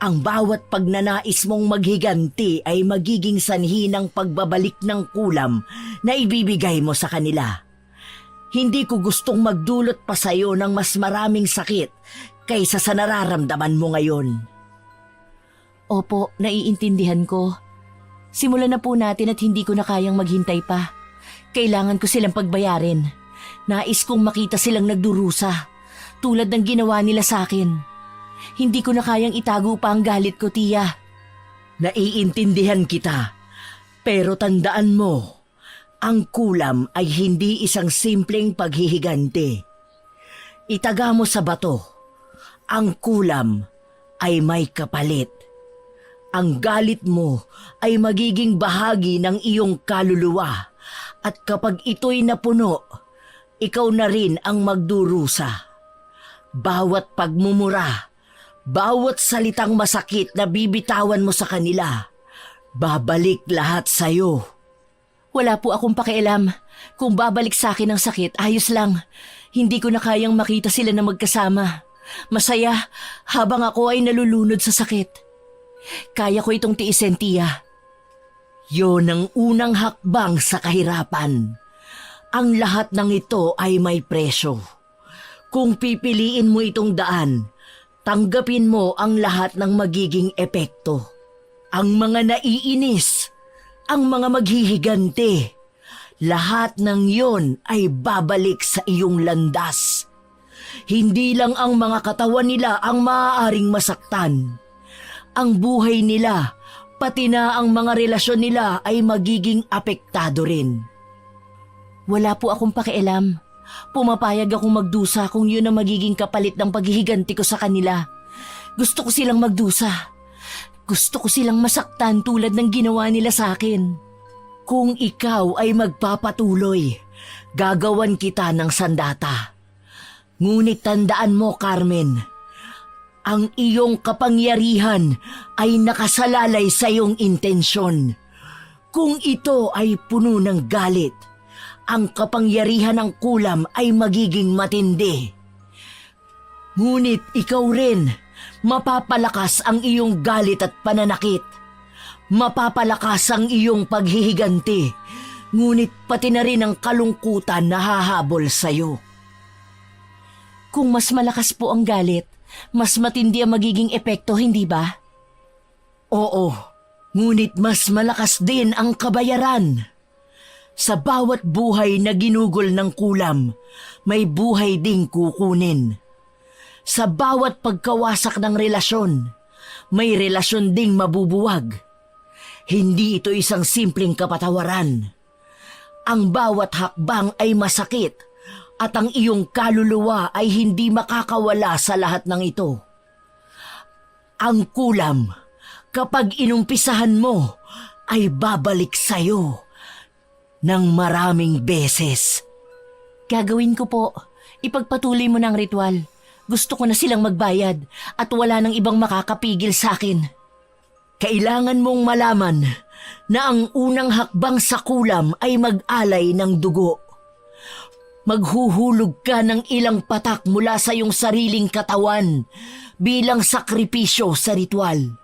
Ang bawat pagnanais mong maghiganti ay magiging sanhi ng pagbabalik ng kulam na ibibigay mo sa kanila. Hindi ko gustong magdulot pa sa'yo ng mas maraming sakit kaysa sa nararamdaman mo ngayon. Opo, naiintindihan ko. Simulan na po natin at hindi ko na kayang maghintay pa. Kailangan ko silang pagbayarin. Nais kong makita silang nagdurusa, tulad ng ginawa nila sa akin. Hindi ko na kayang itago pa ang galit ko, tiya. Naiintindihan kita, pero tandaan mo, ang kulam ay hindi isang simpleng paghihiganti. Itaga mo sa bato, ang kulam ay may kapalit. Ang galit mo ay magiging bahagi ng iyong kaluluwa at kapag ito'y napuno, ikaw na rin ang magdurusa. Bawat pagmumura, bawat salitang masakit na bibitawan mo sa kanila, babalik lahat sa'yo. Wala po akong pakialam. Kung babalik sa akin ang sakit, ayos lang. Hindi ko na kayang makita sila na magkasama. Masaya habang ako ay nalulunod sa sakit. Kaya ko itong tiisin, tiya. Yon ang unang hakbang sa kahirapan. Ang lahat ng ito ay may presyo. Kung pipiliin mo itong daan, tanggapin mo ang lahat ng magiging epekto. Ang mga naiinis, ang mga maghihiganti, lahat ng yon ay babalik sa iyong landas. Hindi lang ang mga katawan nila ang maaaring masaktan. Ang buhay nila, pati na ang mga relasyon nila ay magiging apektado rin. Wala po akong pakialam. Pumapayag akong magdusa kung yun ang magiging kapalit ng paghihiganti ko sa kanila. Gusto ko silang magdusa. Gusto ko silang masaktan tulad ng ginawa nila sa akin. Kung ikaw ay magpapatuloy, gagawan kita ng sandata. Ngunit tandaan mo, Carmen, ang iyong kapangyarihan ay nakasalalay sa iyong intensyon. Kung ito ay puno ng galit, ang kapangyarihan ng kulam ay magiging matindi. Ngunit ikaw rin, mapapalakas ang iyong galit at pananakit. Mapapalakas ang iyong paghihiganti, ngunit pati na rin ang kalungkutan na hahabol sa'yo. Kung mas malakas po ang galit, mas matindi ang magiging epekto, hindi ba? Oo, ngunit mas malakas din ang kabayaran. Sa bawat buhay na ginugol ng kulam, may buhay ding kukunin. Sa bawat pagkawasak ng relasyon, may relasyon ding mabubuwag. Hindi ito isang simpleng kapatawaran. Ang bawat hakbang ay masakit at ang iyong kaluluwa ay hindi makakawala sa lahat ng ito. Ang kulam, kapag inumpisahan mo, ay babalik sa'yo ng maraming beses. Gagawin ko po. Ipagpatuloy mo ng ritual. Gusto ko na silang magbayad at wala nang ibang makakapigil sa akin. Kailangan mong malaman na ang unang hakbang sa kulam ay mag-alay ng dugo. Maghuhulog ka ng ilang patak mula sa iyong sariling katawan bilang sakripisyo sa ritual.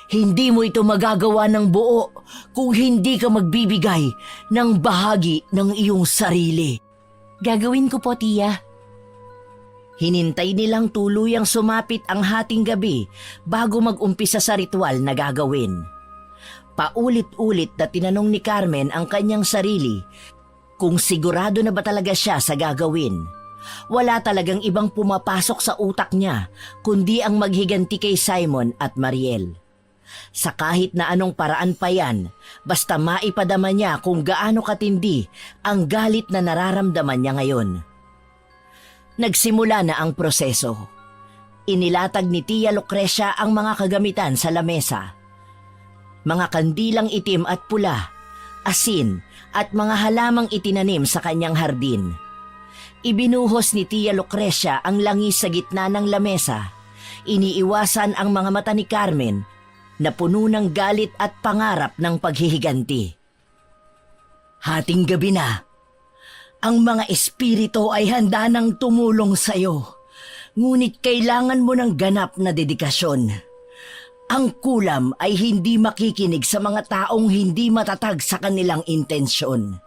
Hindi mo ito magagawa ng buo kung hindi ka magbibigay ng bahagi ng iyong sarili. Gagawin ko po, tiya. Hinintay nilang tuluyang sumapit ang hating gabi bago mag-umpisa sa ritual na gagawin. Paulit-ulit na tinanong ni Carmen ang kanyang sarili kung sigurado na ba talaga siya sa gagawin. Wala talagang ibang pumapasok sa utak niya kundi ang maghiganti kay Simon at Mariel. Sa kahit na anong paraan pa yan, basta maipadama niya kung gaano katindi ang galit na nararamdaman niya ngayon. Nagsimula na ang proseso. Inilatag ni Tia Lucrecia ang mga kagamitan sa lamesa. Mga kandilang itim at pula, asin at mga halamang itinanim sa kanyang hardin. Ibinuhos ni Tia Lucrecia ang langis sa gitna ng lamesa. Iniiwasan ang mga mata ni Carmen na puno ng galit at pangarap ng paghihiganti. Hating gabi na. Ang mga espiritu ay handa ng tumulong sa iyo, ngunit kailangan mo ng ganap na dedikasyon. Ang kulam ay hindi makikinig sa mga taong hindi matatag sa kanilang intensyon.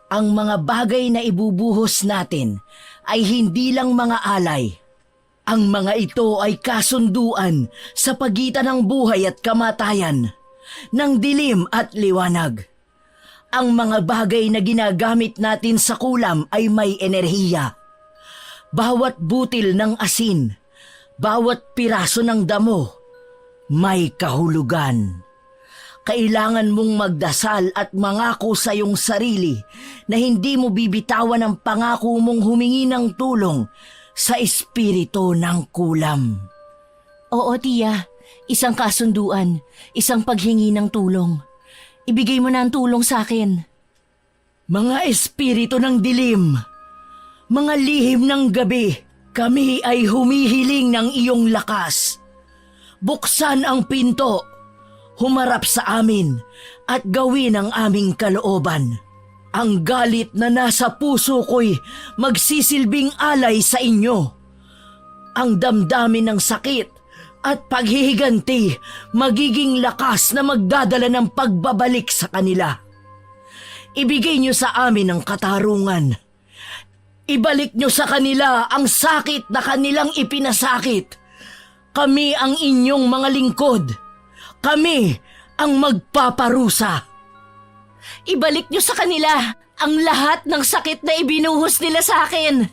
Ang mga bagay na ibubuhos natin ay hindi lang mga alay. Ang mga ito ay kasunduan sa pagitan ng buhay at kamatayan, ng dilim at liwanag. Ang mga bagay na ginagamit natin sa kulam ay may enerhiya. Bawat butil ng asin, bawat piraso ng damo, may kahulugan. Kailangan mong magdasal at mangako sa iyong sarili na hindi mo bibitawan ang pangako mong humingi ng tulong sa espiritu ng kulam. Oo, tiya. Isang kasunduan, isang paghingi ng tulong. Ibigay mo na ang tulong sa akin. Mga espiritu ng dilim, mga lihim ng gabi, kami ay humihiling ng iyong lakas. Buksan ang pinto, humarap sa amin at gawin ang aming kalooban. Ang galit na nasa puso ko'y magsisilbing alay sa inyo. Ang damdamin ng sakit at paghihiganti magiging lakas na magdadala ng pagbabalik sa kanila. Ibigay niyo sa amin ang katarungan. Ibalik niyo sa kanila ang sakit na kanilang ipinasakit. Kami ang inyong mga lingkod. Kami ang magpaparusa. Ibalik niyo sa kanila ang lahat ng sakit na ibinuhos nila sa akin.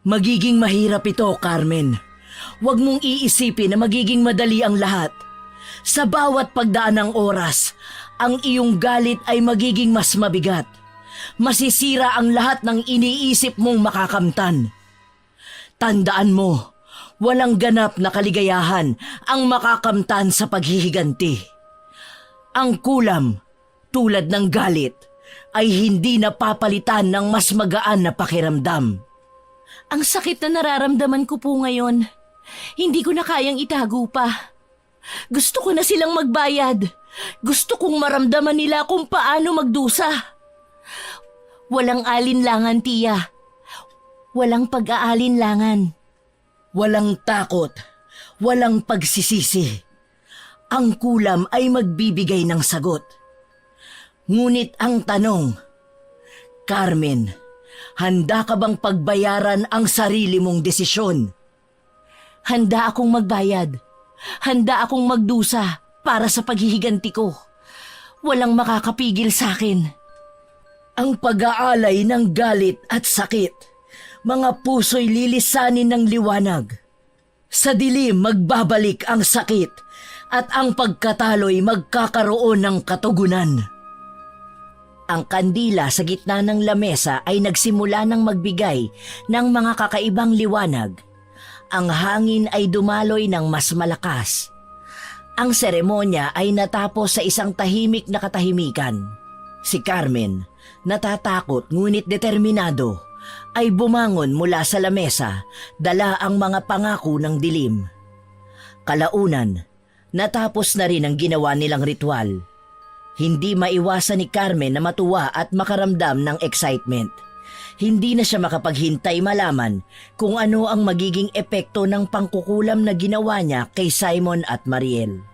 Magiging mahirap ito, Carmen. Huwag mong iisipin na magiging madali ang lahat. Sa bawat pagdaan ng oras, ang iyong galit ay magiging mas mabigat. Masisira ang lahat ng iniisip mong makakamtan. Tandaan mo, walang ganap na kaligayahan ang makakamtan sa paghihiganti. Ang kulam, tulad ng galit, ay hindi napapalitan ng mas magaan na pakiramdam. Ang sakit na nararamdaman ko po ngayon, hindi ko na kayang itago pa. Gusto ko na silang magbayad. Gusto kong maramdaman nila kung paano magdusa. Walang alinlangan, tiya. Walang pag-aalinlangan. Walang takot, walang pagsisisi. Ang kulam ay magbibigay ng sagot. Ngunit ang tanong, Carmen, handa ka bang pagbayaran ang sarili mong desisyon? Handa akong magbayad. Handa akong magdusa para sa paghihiganti ko. Walang makakapigil sa akin. Ang pag-aalay ng galit at sakit, mga puso'y lilisanin ng liwanag. Sa dilim magbabalik ang sakit at ang pagkatalo'y magkakaroon ng katugunan. Ang kandila sa gitna ng lamesa ay nagsimula ng magbigay ng mga kakaibang liwanag. Ang hangin ay dumaloy ng mas malakas. Ang seremonya ay natapos sa isang tahimik na katahimikan. Si Carmen, natatakot ngunit determinado, ay bumangon mula sa lamesa, dala ang mga pangako ng dilim. Kalaunan, natapos na rin ang ginawa nilang ritual. Hindi maiwasan ni Carmen na matuwa at makaramdam ng excitement. Hindi na siya makapaghintay malaman kung ano ang magiging epekto ng pangkukulam na ginawa niya kay Simon at Mariel.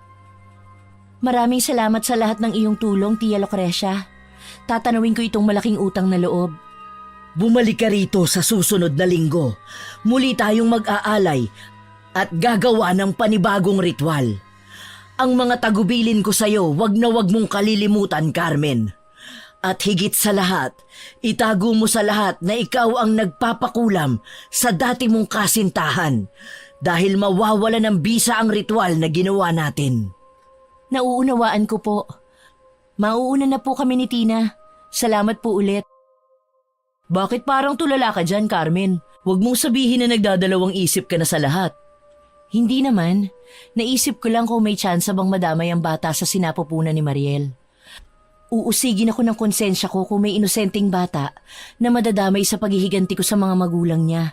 Maraming salamat sa lahat ng iyong tulong, Tia Lucrecia. Tatanawin ko itong malaking utang na loob. Bumalik ka rito sa susunod na linggo. Muli tayong mag-aalay at gagawa ng panibagong ritual. Ang mga tagubilin ko sa'yo, wag na wag mong kalilimutan, Carmen. At higit sa lahat, itago mo sa lahat na ikaw ang nagpapakulam sa dati mong kasintahan dahil mawawala ng bisa ang ritual na ginawa natin. Nauunawaan ko po. Mauuna na po kami ni Tina. Salamat po ulit. Bakit parang tulala ka dyan, Carmen? Huwag mong sabihin na nagdadalawang isip ka na sa lahat. Hindi naman. Naisip ko lang kung may tsansa bang madamay ang bata sa sinapupunan ni Mariel. Uusigin ako ng konsensya ko kung may inosenteng bata na madadamay sa paghihiganti ko sa mga magulang niya.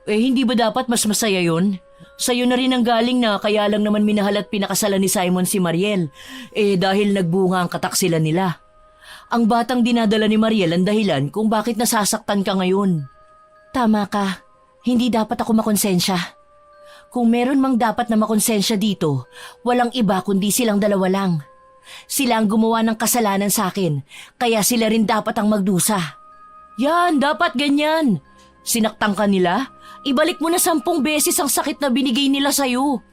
Hindi ba dapat mas masaya yun? Sa'yo na rin ang galing na kaya lang naman minahal at pinakasalan ni Simon si Mariel. Dahil nagbunga ang kataksilan nila. Ang batang dinadala ni Mariel ang dahilan kung bakit nasasaktan ka ngayon. Tama ka. Hindi dapat ako makonsensya. Kung meron mang dapat na makonsensya dito, walang iba kundi silang dalawa lang. Sila ang gumawa ng kasalanan sa akin, kaya sila rin dapat ang magdusa. Yan, dapat ganyan. Sinaktan ka nila? Ibalik mo na 10 beses ang sakit na binigay nila sa'yo.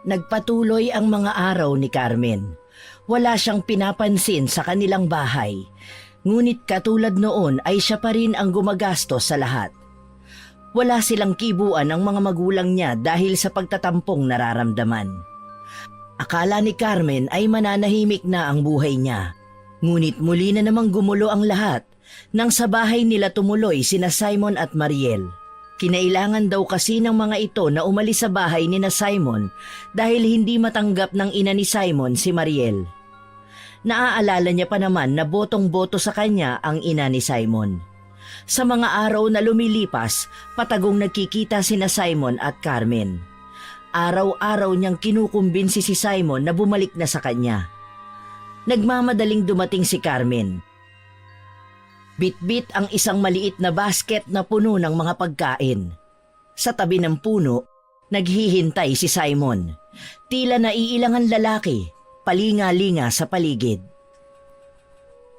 Nagpatuloy ang mga araw ni Carmen. Wala siyang pinapansin sa kanilang bahay. Ngunit katulad noon ay siya pa rin ang gumagastos sa lahat. Wala silang kibuan ng mga magulang niya dahil sa pagtatampong nararamdaman. Akala ni Carmen ay mananahimik na ang buhay niya. Ngunit muli na namang gumulo ang lahat nang sa bahay nila tumuloy sina Simon at Mariel. Kinailangan daw kasi ng mga ito na umalis sa bahay ni na Simon dahil hindi matanggap ng ina ni Simon si Mariel. Naaalala niya pa naman na botong-boto sa kanya ang ina ni Simon. Sa mga araw na lumilipas, patagong nagkikita sina Simon at Carmen. Araw-araw niyang kinukumbinsi si Simon na bumalik na sa kanya. Nagmamadaling dumating si Carmen. Bit-bit ang isang maliit na basket na puno ng mga pagkain. Sa tabi ng puno, naghihintay si Simon. Tila naiilangan lalaki, palinga-linga sa paligid.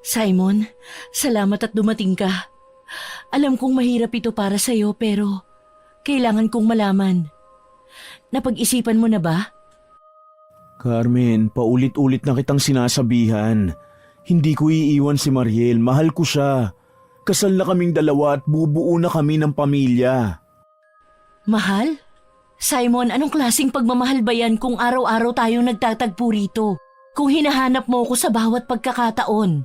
Simon, salamat at dumating ka. Alam kong mahirap ito para sa'yo pero kailangan kong malaman. Napag-isipan mo na ba? Carmen, paulit-ulit na kitang sinasabihan. Hindi ko iiwan si Mariel, mahal ko siya. Kasal na kaming dalawa at bubuo na kami ng pamilya. Mahal? Simon, anong klaseng pagmamahal ba yan kung araw-araw tayong nagtatagpo rito? Kung hinahanap mo ko sa bawat pagkakataon?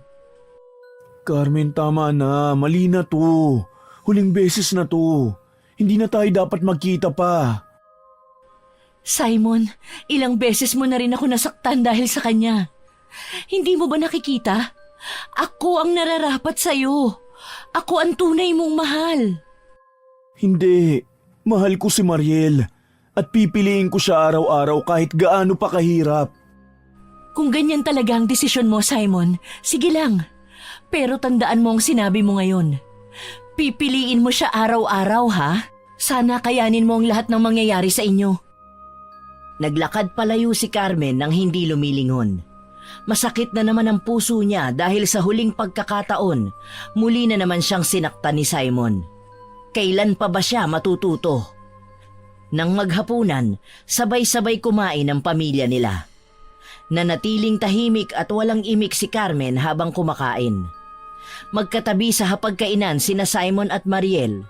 Carmen, tama na. Mali na to. Huling beses na to. Hindi na tayo dapat magkita pa. Simon, ilang beses mo na rin ako nasaktan dahil sa kanya. Hindi mo ba nakikita? Ako ang nararapat sa'yo. Ako ang tunay mong mahal. Hindi. Mahal ko si Mariel. At pipiliin ko siya araw-araw kahit gaano pa kahirap. Kung ganyan talaga ang desisyon mo, Simon, sige lang. Pero tandaan mo ang sinabi mo ngayon. Pipiliin mo siya araw-araw, ha? Sana kayanin mo ang lahat ng mangyayari sa inyo. Naglakad palayo si Carmen nang hindi lumilingon. Masakit na naman ang puso niya dahil sa huling pagkakataon, muli na naman siyang sinaktan ni Simon. Kailan pa ba siya matututo? Nang maghapunan, sabay-sabay kumain ang pamilya nila. Nanatiling tahimik at walang imik si Carmen habang kumakain. Magkatabi sa hapagkainan sina Simon at Mariel.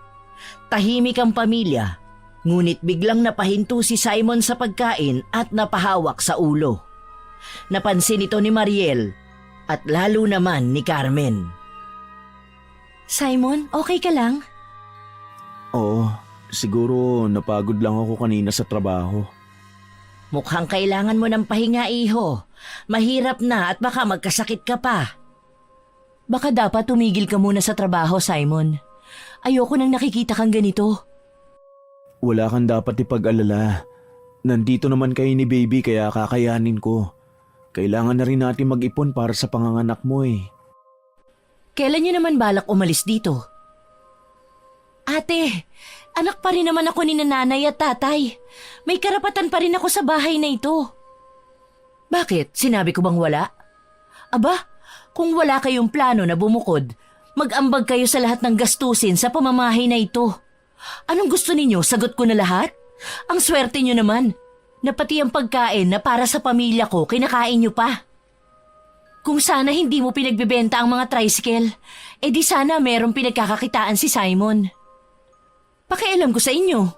Tahimik ang pamilya, ngunit biglang napahinto si Simon sa pagkain at napahawak sa ulo. Napansin ito ni Mariel at lalo naman ni Carmen. Simon, okay ka lang? Oo, siguro napagod lang ako kanina sa trabaho. Mukhang kailangan mo ng pahinga, iho. Mahirap na at baka magkasakit ka pa. Baka dapat tumigil ka muna sa trabaho, Simon. Ayoko nang nakikita kang ganito. Wala kang dapat ipag-alala. Nandito naman kayo ni baby kaya kakayanin ko. Kailangan na rin natin mag-ipon para sa panganganak mo eh. Kailan niyo naman balak umalis dito? Ate, anak pa rin naman ako ni nanay at tatay. May karapatan pa rin ako sa bahay na ito. Bakit? Sinabi ko bang wala? Aba, kung wala kayong plano na bumukod, mag-ambag kayo sa lahat ng gastusin sa pamamahay na ito. Anong gusto ninyo? Sagot ko na lahat? Ang swerte nyo naman, na pati ang pagkain na para sa pamilya ko, kinakain nyo pa. Kung sana hindi mo pinagbebenta ang mga tricycle, di sana merong pinagkakakitaan si Simon. Pakialam ko sa inyo.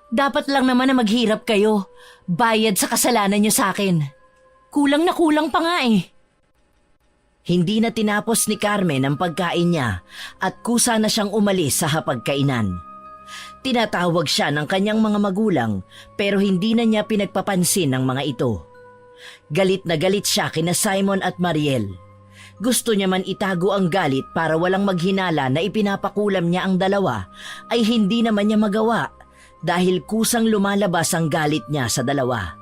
Dapat lang naman na maghirap kayo. Bayad sa kasalanan nyo sa akin. Kulang na kulang pa nga eh. Hindi na tinapos ni Carmen ang pagkain niya at kusa na siyang umalis sa hapagkainan. Tinatawag siya ng kanyang mga magulang pero hindi na niya pinagpapansin ng mga ito. Galit na galit siya kina Simon at Mariel. Gusto niya man itago ang galit para walang maghinala na ipinapakulam niya ang dalawa ay hindi naman niya magawa dahil kusang lumalabas ang galit niya sa dalawa.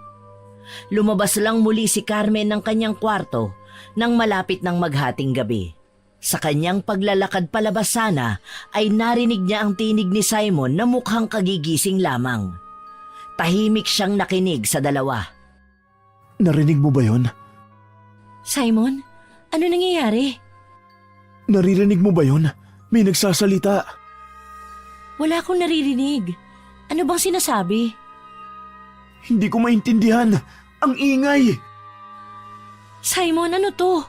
Lumabas lang muli si Carmen ng kanyang kwarto nang malapit ng maghating gabi. Sa kanyang paglalakad palabas sana ay narinig niya ang tinig ni Simon na mukhang kagigising lamang. tahimik siyang nakinig sa dalawa. Narinig mo ba yon? Simon, ano nangyayari? Naririnig mo ba yon? May nagsasalita. Wala akong naririnig. Ano bang sinasabi? Hindi ko maintindihan. Ang ingay. Simon, ano to?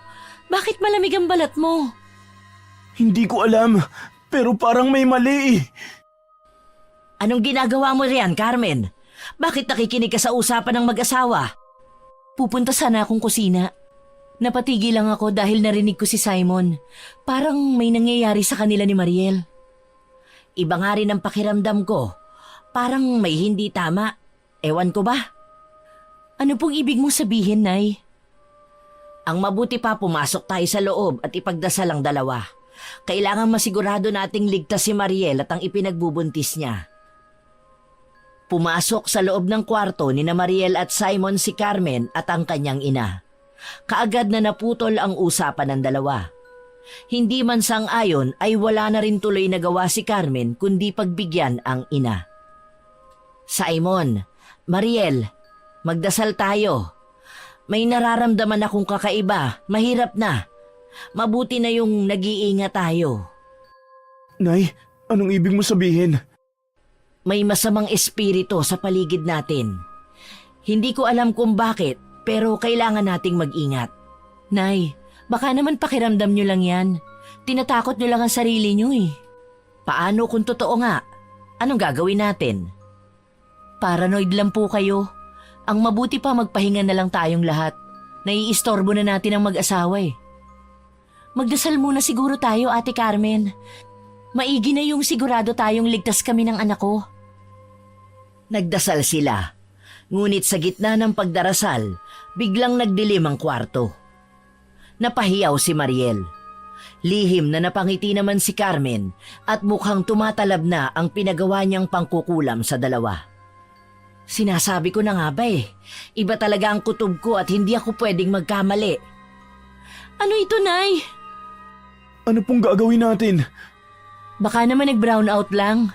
Bakit malamig ang balat mo? Hindi ko alam, pero parang may mali. Anong ginagawa mo riyan, Carmen? Bakit nakikinig ka sa usapan ng mag-asawa? Pupunta sana akong kusina. Napatigil lang ako dahil narinig ko si Simon. Parang may nangyayari sa kanila ni Mariel. Iba nga rin ang pakiramdam ko. Parang may hindi tama. Ewan ko ba? Ano pong ibig mong sabihin, Nay? Ang mabuti pa pumasok tayo sa loob at ipagdasal ang dalawa. Kailangan masigurado nating ligtas si Mariel at ang ipinagbubuntis niya. Pumasok sa loob ng kwarto ni na Mariel at Simon si Carmen at ang kanyang ina. Kaagad na naputol ang usapan ng dalawa. Hindi man sang-ayon ay wala na rin tuloy na gawa si Carmen kundi pagbigyan ang ina. Simon, Mariel, magdasal tayo. May nararamdaman akong kakaiba, mahirap na. Mabuti na yung nag-iingat tayo. Nay, anong ibig mo sabihin? May masamang espiritu sa paligid natin. Hindi ko alam kung bakit, pero kailangan nating mag-ingat. Nay, baka naman pakiramdam nyo lang yan. Tinatakot nyo lang ang sarili nyo eh. Paano kung totoo nga? Anong gagawin natin? Paranoid lang po kayo. Ang mabuti pa magpahinga na lang tayong lahat. Naiistorbo na natin ang mag-asawa eh. Magdasal muna siguro tayo, Ate Carmen. Maigi na yung sigurado tayong ligtas kami ng anak ko. Nagdasal sila. Ngunit sa gitna ng pagdarasal, biglang nagdilim ang kwarto. Napahiyaw si Mariel. Lihim na napangiti naman si Carmen at mukhang tumatalab na ang pinagawa niyang pangkukulam sa dalawa. Sinasabi ko na nga ba eh, iba talaga ang kutob ko at hindi ako pwedeng magkamali. Ano ito, Nay? Ano pong gagawin natin? Baka naman nag-brown out lang.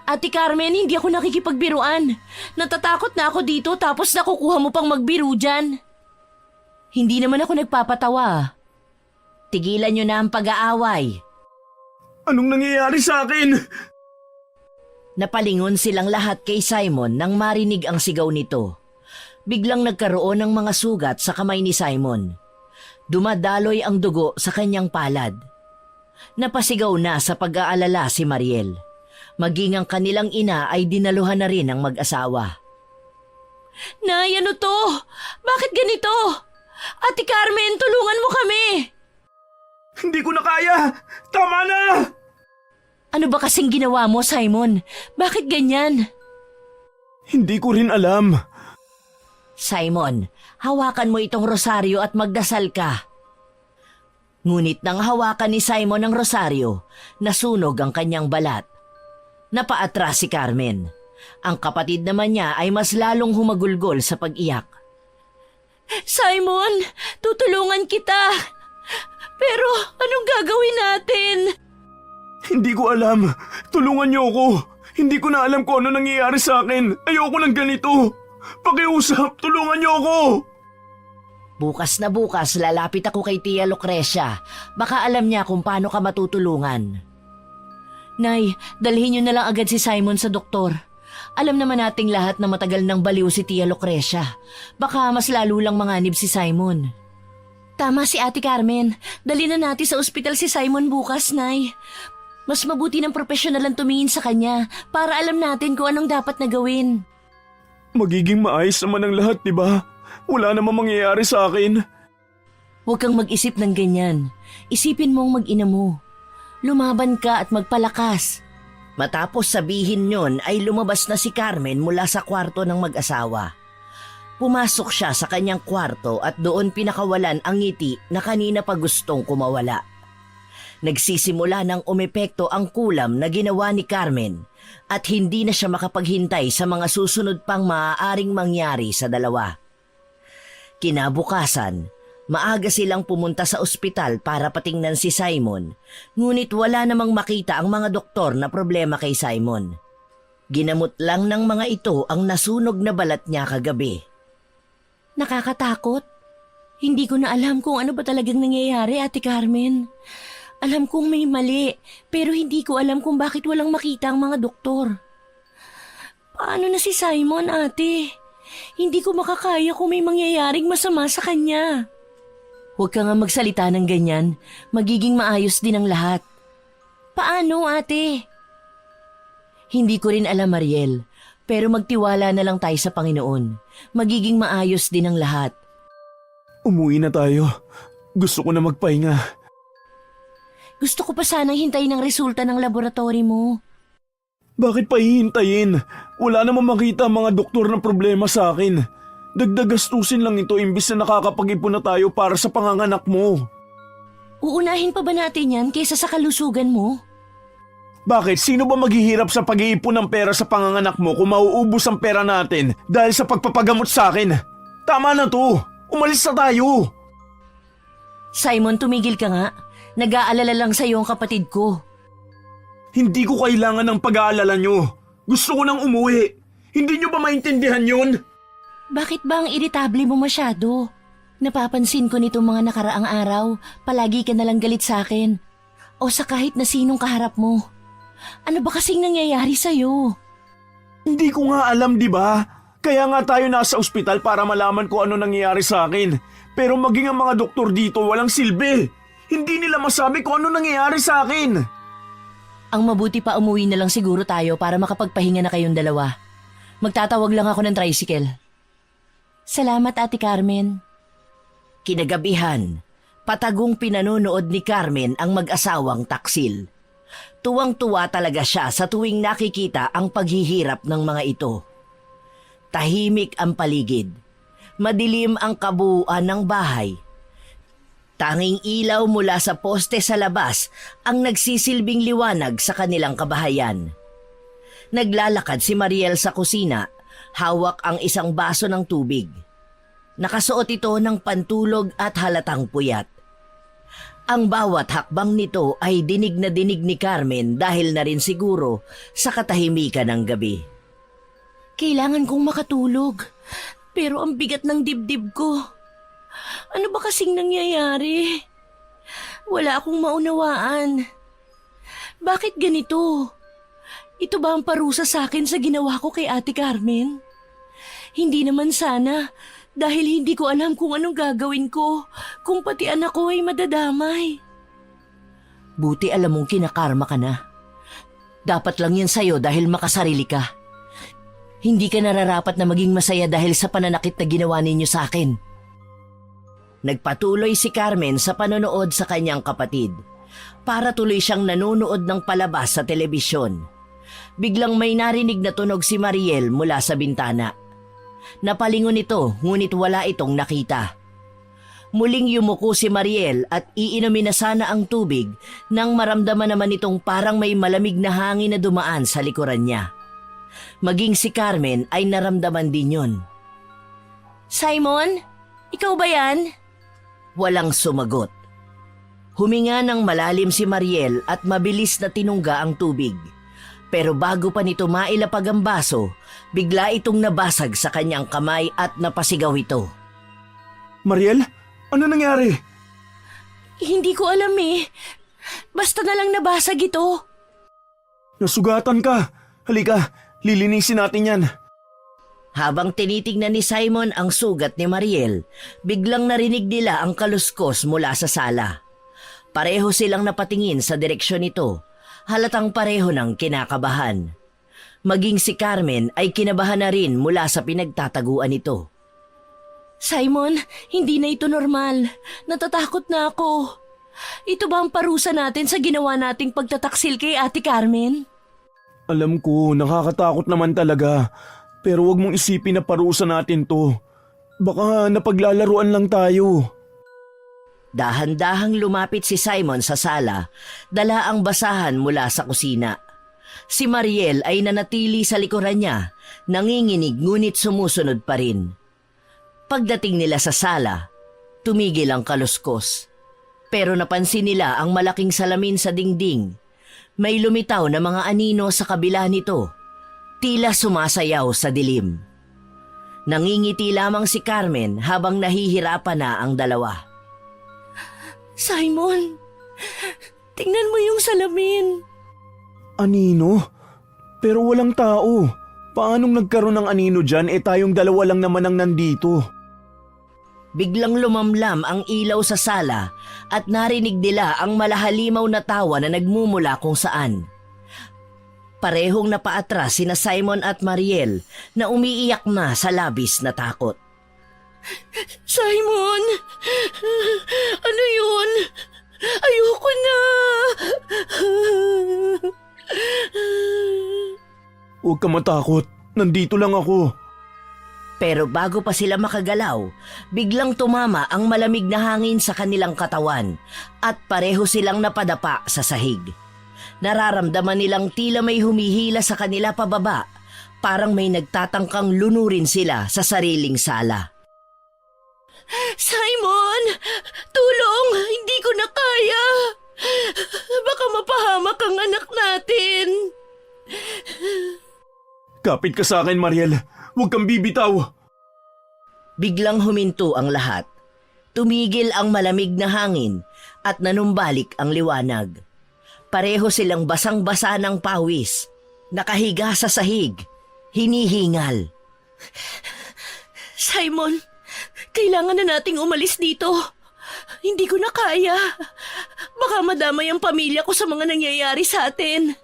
Ate Carmen, hindi ako nakikipagbiruan. Natatakot na ako dito tapos nakukuha mo pang magbiro dyan. Hindi naman ako nagpapatawa. Tigilan niyo na ang pag-aaway. Anong nangyayari sa akin? Napalingon silang lahat kay Simon nang marinig ang sigaw nito. Biglang nagkaroon ng mga sugat sa kamay ni Simon. Dumadaloy ang dugo sa kanyang palad. Napasigaw na sa pag-aalala si Mariel. Maging ang kanilang ina ay dinaluhan na rin ang mag-asawa. Nay, ano to? Bakit ganito? Ate Carmen, tulungan mo kami! Hindi ko na kaya! Tama na! Ano ba kasing ginawa mo, Simon? Bakit ganyan? Hindi ko rin alam. Simon, hawakan mo itong rosaryo at magdasal ka. Ngunit nang hawakan ni Simon ang rosaryo, nasunog ang kanyang balat. Napaatras si Carmen. Ang kapatid naman niya ay mas lalong humagulgol sa pag-iyak. Simon, tutulungan kita. Pero anong gagawin natin? Hindi ko alam. Tulungan niyo ako. Hindi ko na alam kung ano nangyayari sa akin. Ayoko ng ganito. Pakiusap, tulungan niyo ako. Bukas na bukas lalapit ako kay Tia Lucrecia. Baka alam niya kung paano ka matutulungan. Nay, dalhin niyo na lang agad si Simon sa doktor. Alam naman nating lahat na matagal nang baliw si Tia Lucrecia. Baka mas lalo lang manganib si Simon. Tama si Ate Carmen. Dali na natin sa ospital si Simon bukas, Nay. Mas mabuti ng profesional ang tumingin sa kanya para alam natin kung anong dapat na gawin. Magiging maayos naman ang lahat, di ba? Wala namang mangyayari sa akin. Huwag kang mag-isip ng ganyan. Isipin mo ang mag-ina mo. Lumaban ka at magpalakas. Matapos sabihin yon ay lumabas na si Carmen mula sa kwarto ng mag-asawa. Pumasok siya sa kanyang kwarto at doon pinakawalan ang ngiti na kanina pa gustong kumawala. Nagsisimula ng umepekto ang kulam na ginawa ni Carmen at hindi na siya makapaghintay sa mga susunod pang maaaring mangyari sa dalawa. Kinabukasan, maaga silang pumunta sa ospital para patingnan si Simon, ngunit wala namang makita ang mga doktor na problema kay Simon. Ginamot lang ng mga ito ang nasunog na balat niya kagabi. Nakakatakot. Hindi ko na alam kung ano ba talagang nangyayari, Ate Carmen. Alam kong may mali, pero hindi ko alam kung bakit walang makita ang mga doktor. Paano na si Simon, ate? Hindi ko makakaya kung may mangyayaring masama sa kanya. Huwag ka nga magsalita ng ganyan. Magiging maayos din ang lahat. Paano, ate? Hindi ko rin alam, Mariel. Pero magtiwala na lang tayo sa Panginoon. Magiging maayos din ang lahat. Umuwi na tayo. Gusto ko na magpahinga. Gusto ko pa sanang hintayin ang resulta ng laboratory mo. Bakit pa hihintayin? Wala namang makita ang mga doktor ng problema sa akin. Dagdag gastusin lang ito imbis na nakakapag-ipon na tayo para sa panganganak mo. Uunahin pa ba natin yan kaysa sa kalusugan mo? Bakit? Sino ba maghihirap sa pag-iipon ng pera sa panganganak mo kung mauubos ang pera natin dahil sa pagpapagamot sa akin? Tama na to! Umalis na tayo! Simon, tumigil ka nga. Nag-aalala lang sa'yo ang kapatid ko. Hindi ko kailangan ng pag-aalala nyo. Gusto ko nang umuwi. Hindi nyo ba maintindihan yun? Bakit ba ang iritable mo masyado? Napapansin ko nitong mga nakaraang araw, palagi ka nalang galit sa akin. O sa kahit na sinong kaharap mo. Ano ba kasing nangyayari sa'yo? Hindi ko nga alam, di ba? Kaya nga tayo nasa ospital para malaman kung ano nangyayari sa akin. Pero maging ang mga doktor dito walang silbi. Hindi nila masabi kung ano nangyayari sa akin. Ang mabuti pa umuwi na lang siguro tayo para makapagpahinga na kayong dalawa. Magtatawag lang ako ng tricycle. Salamat, Ate Carmen. Kinagabihan, patagong pinanonood ni Carmen ang mag-asawang taksil. Tuwang-tuwa talaga siya sa tuwing nakikita ang paghihirap ng mga ito. Tahimik ang paligid. Madilim ang kabuuan ng bahay. Tanging ilaw mula sa poste sa labas ang nagsisilbing liwanag sa kanilang kabahayan. Naglalakad si Mariel sa kusina, hawak ang isang baso ng tubig. Nakasuot ito ng pantulog at halatang puyat. Ang bawat hakbang nito ay dinig na dinig ni Carmen dahil na rin siguro sa katahimikan ng gabi. Kailangan kong makatulog, pero ang bigat ng dibdib ko. Ano ba kasing nangyayari? Wala akong maunawaan. Bakit ganito? Ito ba ang parusa sa akin sa ginawa ko kay Ate Carmen? Hindi naman sana, dahil hindi ko alam kung anong gagawin ko kung pati anak ko ay madadamay. Buti alam mong kinakarma ka na. Dapat lang yan sa'yo dahil makasarili ka. Hindi ka nararapat na maging masaya dahil sa pananakit na ginawa ninyo sa akin. Nagpatuloy si Carmen sa panonood sa kanyang kapatid. Para tuloy siyang nanonood ng palabas sa telebisyon. Biglang may narinig na tunog si Mariel mula sa bintana. Napalingon ito ngunit wala itong nakita. Muling yumuko si Mariel at iinumin na sana ang tubig nang maramdaman naman itong parang may malamig na hangin na dumaan sa likuran niya. Maging si Carmen ay naramdaman din yun. Simon, ikaw ba yan? Walang sumagot. Huminga ng malalim si Mariel at mabilis na tinungga ang tubig. Pero bago pa nito mailapag ang baso, bigla itong nabasag sa kanyang kamay at napasigaw ito. Mariel, ano nangyari? Hindi ko alam eh. Basta na lang nabasag ito. Nasugatan ka. Halika, lilinisin natin yan. Habang tinitingnan ni Simon ang sugat ni Mariel, biglang narinig nila ang kaluskos mula sa sala. Pareho silang napatingin sa direksyon nito, halatang pareho ng kinakabahan. Maging si Carmen ay kinabahan na rin mula sa pinagtataguan nito. Simon, hindi na ito normal. Natatakot na ako. Ito ba ang parusa natin sa ginawa nating pagtataksil kay Ate Carmen? Alam ko, nakakatakot naman talaga. Pero wag mong isipin na parusa natin to. Baka napaglalaruan lang tayo. Dahan-dahang lumapit si Simon sa sala, dala ang basahan mula sa kusina. Si Mariel ay nanatili sa likuran niya, nanginginig ngunit sumusunod pa rin. Pagdating nila sa sala, tumigil ang kaluskos. Pero napansin nila ang malaking salamin sa dingding. May lumitaw na mga anino sa kabila nito. tila sumasayaw sa dilim. Nangingiti lamang si Carmen habang nahihirapan na ang dalawa. Simon, tingnan mo yung salamin. Anino? Pero walang tao. Paanong nagkaroon ng anino dyan tayong dalawa lang naman ang nandito? Biglang lumamlam ang ilaw sa sala at narinig nila ang malahalimaw na tawa na nagmumula kung saan. Parehong napaatras sina Simon at Mariel na umiiyak na sa labis na takot. Simon, ano yun? Ayoko na. Huwag ka matakot. Nandito lang ako. Pero bago pa sila makagalaw, biglang tumama ang malamig na hangin sa kanilang katawan at pareho silang napadapa sa sahig. Nararamdaman nilang tila may humihila sa kanila pababa, parang may nagtatangkang lunurin sila sa sariling sala. Simon, tulong! Hindi ko na kaya. Baka mapahamak ang anak natin. Kapit ka sa akin, Mariel. Huwag kang bibitaw. Biglang huminto ang lahat. Tumigil ang malamig na hangin at nanumbalik ang liwanag. Pareho silang basang-basa ng pawis, nakahiga sa sahig, hinihingal. Simon, kailangan na nating umalis dito. Hindi ko na kaya. Baka madamay ang pamilya ko sa mga nangyayari sa atin.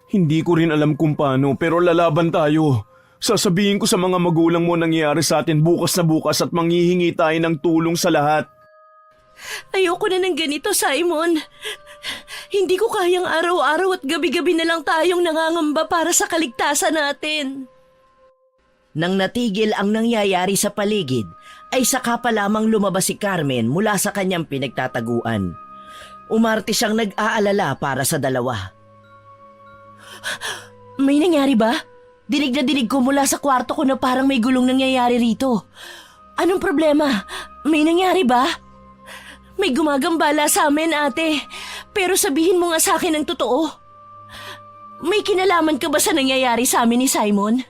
Hindi ko rin alam kung paano pero lalaban tayo. Sasabihin ko sa mga magulang mo nangyayari sa atin bukas na bukas at manghihingi tayo ng tulong sa lahat. Ayoko na ng ganito, Simon. Hindi ko kayang araw-araw at gabi-gabi na lang tayong nangangamba para sa kaligtasan natin. Nang natigil ang nangyayari sa paligid, ay saka pa lamang lumabas si Carmen mula sa kanyang pinagtataguan. Umarte siyang nag-aalala para sa dalawa. May nangyari ba? Dinig na dinig ko mula sa kwarto ko na parang may gulong nangyayari rito. Anong problema? May nangyari ba? May gumagambala sa amin, ate. Pero sabihin mo nga sa akin ang totoo. May kinalaman ka ba sa nangyayari sa amin ni Simon?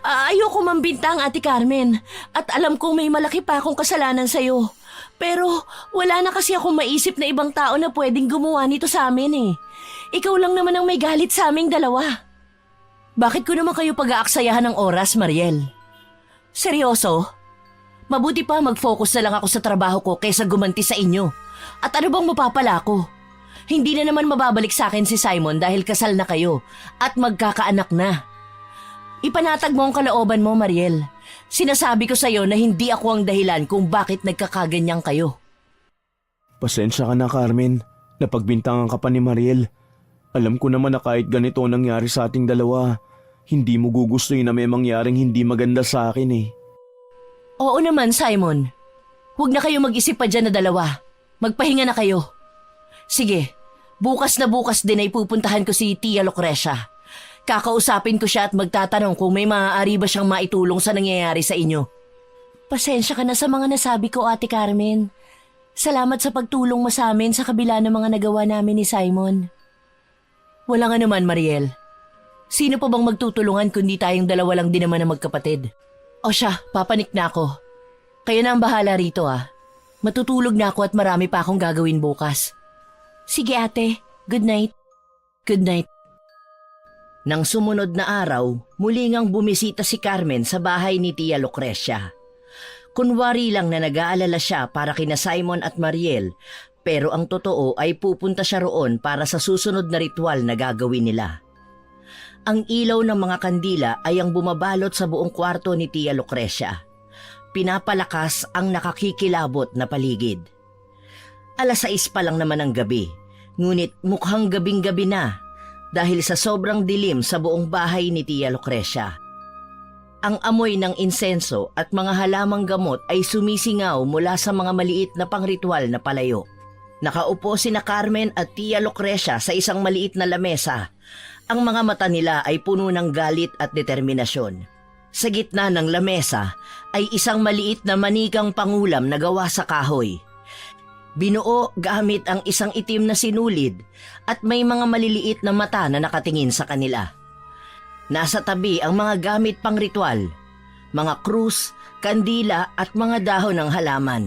Ayoko mambintang, Ate Carmen. At alam kong may malaki pa akong kasalanan sa'yo. Pero wala na kasi akong maisip na ibang tao na pwedeng gumawa nito sa amin eh. Ikaw lang naman ang may galit sa aming dalawa. Bakit ko naman kayo pag-aaksayahan ng oras, Mariel? Seryoso? Mabuti pa mag-focus na lang ako sa trabaho ko kaysa gumanti sa inyo. At ano bang mapapala ko? Hindi na naman mababalik sa akin si Simon dahil kasal na kayo at magkakaanak na. Ipanatag mo ang kalooban mo, Mariel. Sinasabi ko sa'yo na hindi ako ang dahilan kung bakit nagkakaganyan kayo. Pasensya ka na, Carmen. Napagbintangan ka pa ni Mariel. Alam ko naman na kahit ganito ang nangyari sa ating dalawa, hindi mo gugustuhin na may mangyaring hindi maganda sa akin eh. Oo naman, Simon. Huwag na kayo mag-isip pa dyan na dalawa. Magpahinga na kayo. Sige, bukas na bukas din ay pupuntahan ko si Tia Lucrecia. Kakausapin ko siya at magtatanong kung may maaari ba siyang maitulong sa nangyayari sa inyo. Pasensya ka na sa mga nasabi ko, Ate Carmen. Salamat sa pagtulong mo sa amin sa kabila ng mga nagawa namin ni Simon. Wala nga naman, Mariel. Sino pa bang magtutulungan kundi tayong dalawa lang din naman na magkapatid? O siya, papanik na ako. Kayo na ang bahala rito ah. Matutulog na ako at marami pa akong gagawin bukas. Sige ate, good night. Good night. Nang sumunod na araw, muli ngang bumisita si Carmen sa bahay ni Tia Lucrecia. Kunwari lang na nag-aalala siya para kina Simon at Mariel, pero ang totoo ay pupunta siya roon para sa susunod na ritual na gagawin nila. Ang ilaw ng mga kandila ay ang bumabalot sa buong kwarto ni Tia Lucrecia. Pinapalakas ang nakakikilabot na paligid. 6:00 pa lang naman ang gabi, ngunit mukhang gabing-gabi na dahil sa sobrang dilim sa buong bahay ni Tia Lucrecia. Ang amoy ng insenso at mga halamang gamot ay sumisingaw mula sa mga maliit na pangritual na palayo. Nakaupo sina Carmen at Tia Lucrecia sa isang maliit na lamesa. Ang mga mata nila ay puno ng galit at determinasyon. Sa gitna ng lamesa ay isang maliit na manikang pangulam na gawa sa kahoy. Binuo gamit ang isang itim na sinulid at may mga maliliit na mata na nakatingin sa kanila. Nasa tabi ang mga gamit pang ritual, mga krus, kandila at mga dahon ng halaman.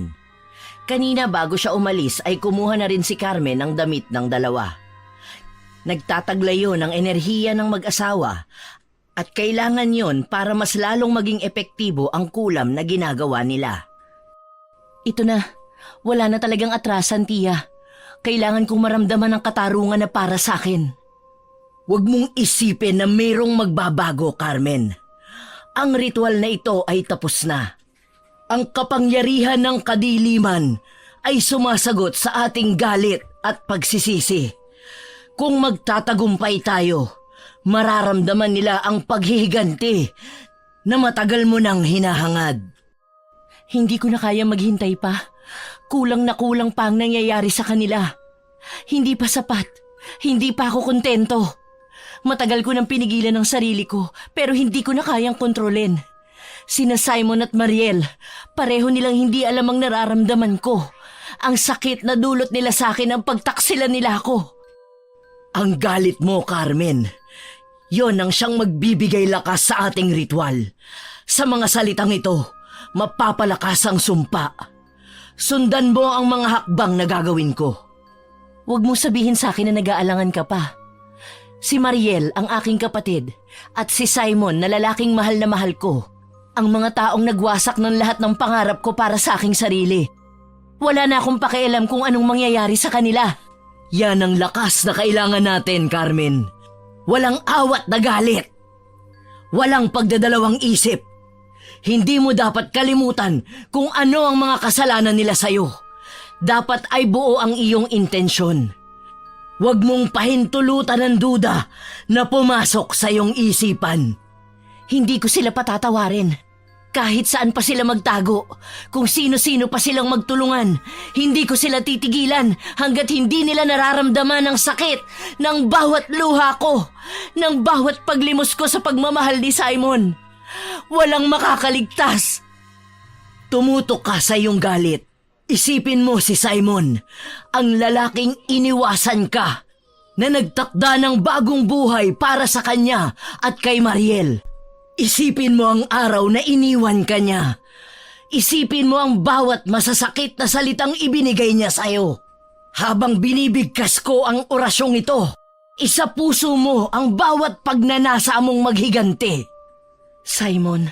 Kanina bago siya umalis ay kumuha na rin si Carmen ng damit ng dalawa. Nagtataglayo ng enerhiya ng mag-asawa at kailangan yon para mas lalong maging epektibo ang kulam na ginagawa nila. Ito na, wala na talagang atrasan, tiya. Kailangan kong maramdaman ang katarungan na para sa akin. Huwag mong isipin na mayroong magbabago, Carmen. Ang ritual na ito ay tapos na. Ang kapangyarihan ng kadiliman ay sumasagot sa ating galit at pagsisisi. Kung magtatagumpay tayo, mararamdaman nila ang paghihiganti na matagal mo nang hinahangad. Hindi ko na kaya maghintay pa. Kulang na kulang pa ang nangyayari sa kanila. Hindi pa sapat. Hindi pa ako kontento. Matagal ko nang pinigilan ang sarili ko pero hindi ko na kayang kontrolin. Sina Simon at Mariel, pareho nilang hindi alam ang nararamdaman ko. Ang sakit na dulot nila sa akin ang pagtaksilan nila ako. Ang galit mo, Carmen. Yon ang siyang magbibigay lakas sa ating ritual. Sa mga salitang ito, mapapalakas ang sumpa. Sundan mo ang mga hakbang na gagawin ko. Huwag mo sabihin sa akin na nag-aalangan ka pa. Si Mariel ang aking kapatid at si Simon na lalaking mahal na mahal ko. Ang mga taong nagwasak ng lahat ng pangarap ko para sa aking sarili. Wala na akong pakialam kung anong mangyayari sa kanila. Yan ang lakas na kailangan natin, Carmen. Walang awat na galit. Walang pagdadalawang isip. Hindi mo dapat kalimutan kung ano ang mga kasalanan nila sa'yo. Dapat ay buo ang iyong intensyon. Huwag mong pahintulutan ng duda na pumasok sa iyong isipan. Hindi ko sila patatawarin. Kahit saan pa sila magtago, kung sino-sino pa silang magtulungan, hindi ko sila titigilan hanggat hindi nila nararamdaman ang sakit ng bawat luha ko, ng bawat paglimos ko sa pagmamahal ni Simon. Walang makakaligtas. Tumutok ka sa iyong galit. Isipin mo si Simon, ang lalaking iniwasan ka, na nagtakda ng bagong buhay para sa kanya at kay Mariel. Isipin mo ang araw na iniwan ka niya. Isipin mo ang bawat masasakit na salitang ibinigay niya sa'yo. Habang binibigkas ko ang orasyong ito, isa puso mo ang bawat pagnanasa mong maghiganti. Simon,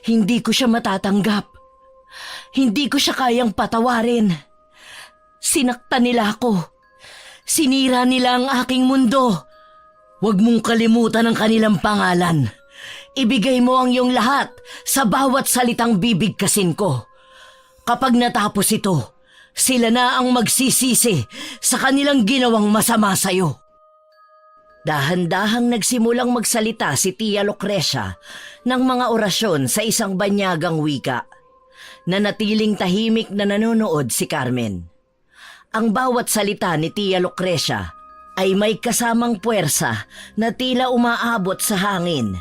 hindi ko siya matatanggap. Hindi ko siya kayang patawarin. Sinaktan nila ako. Sinira nila ang aking mundo. Huwag mong kalimutan ang kanilang pangalan. Ibigay mo ang iyong lahat sa bawat salitang bibigkasin ko. Kapag natapos ito, sila na ang magsisisi sa kanilang ginawang masama sa'yo. Dahan-dahang nagsimulang magsalita si Tia Lucrecia ng mga orasyon sa isang banyagang wika. Nanatiling tahimik na nanonood si Carmen. Ang bawat salita ni Tia Lucrecia ay may kasamang puwersa na tila umaabot sa hangin.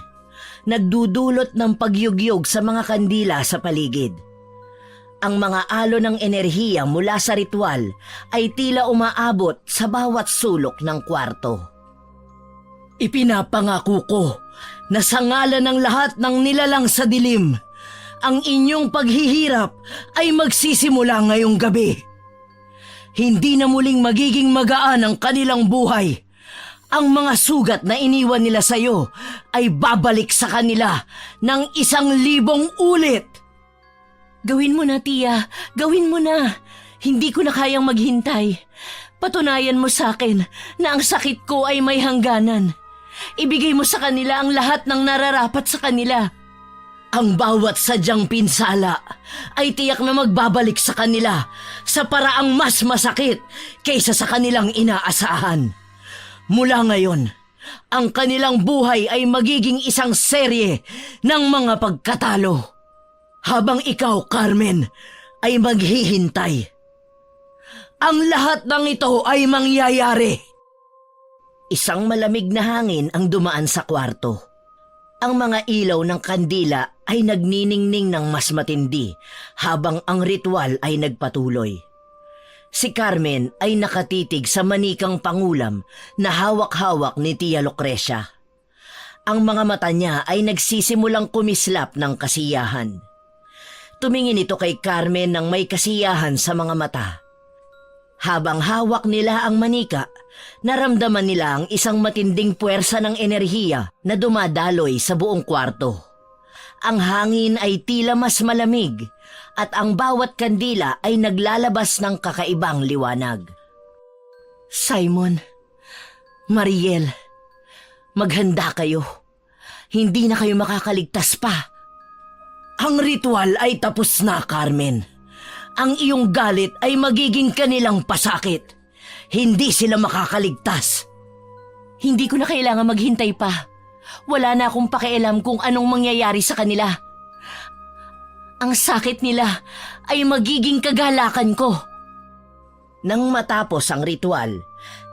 Nagdudulot ng pagyugyog sa mga kandila sa paligid. Ang mga alon ng enerhiya mula sa ritual ay tila umaabot sa bawat sulok ng kwarto. Ipinapangako ko na sa ngalan ng lahat ng nilalang sa dilim, ang inyong paghihirap ay magsisimula ngayong gabi. Hindi na muling magiging magaan ang kanilang buhay. Ang mga sugat na iniwan nila sa iyo ay babalik sa kanila ng 1,000 ulit. Gawin mo na, Tia. Gawin mo na. Hindi ko na kayang maghintay. Patunayan mo sa akin na ang sakit ko ay may hangganan. Ibigay mo sa kanila ang lahat ng nararapat sa kanila. Ang bawat sadyang pinsala ay tiyak na magbabalik sa kanila sa paraang mas masakit kaysa sa kanilang inaasahan. Mula ngayon, ang kanilang buhay ay magiging isang serye ng mga pagkatalo. Habang ikaw, Carmen, ay maghihintay. Ang lahat ng ito ay mangyayari. Isang malamig na hangin ang dumaan sa kwarto. Ang mga ilaw ng kandila ay nagniningning ng mas matindi habang ang ritual ay nagpatuloy. Si Carmen ay nakatitig sa manikang pangulam na hawak-hawak ni Tia Lucrecia. Ang mga mata niya ay nagsisimulang kumislap ng kasiyahan. Tumingin ito kay Carmen ng may kasiyahan sa mga mata. Habang hawak nila ang manika, naramdaman nila ang isang matinding puwersa ng enerhiya na dumadaloy sa buong kwarto. Ang hangin ay tila mas malamig at ang bawat kandila ay naglalabas ng kakaibang liwanag. Simon, Mariel, maghanda kayo. Hindi na kayo makakaligtas pa. Ang ritual ay tapos na, Carmen. Ang iyong galit ay magiging kanilang pasakit. Hindi sila makakaligtas. Hindi ko na kailangan maghintay pa. Wala na akong pakialam kung anong mangyayari sa kanila. Ang sakit nila ay magiging kagalakan ko. Nang matapos ang ritual,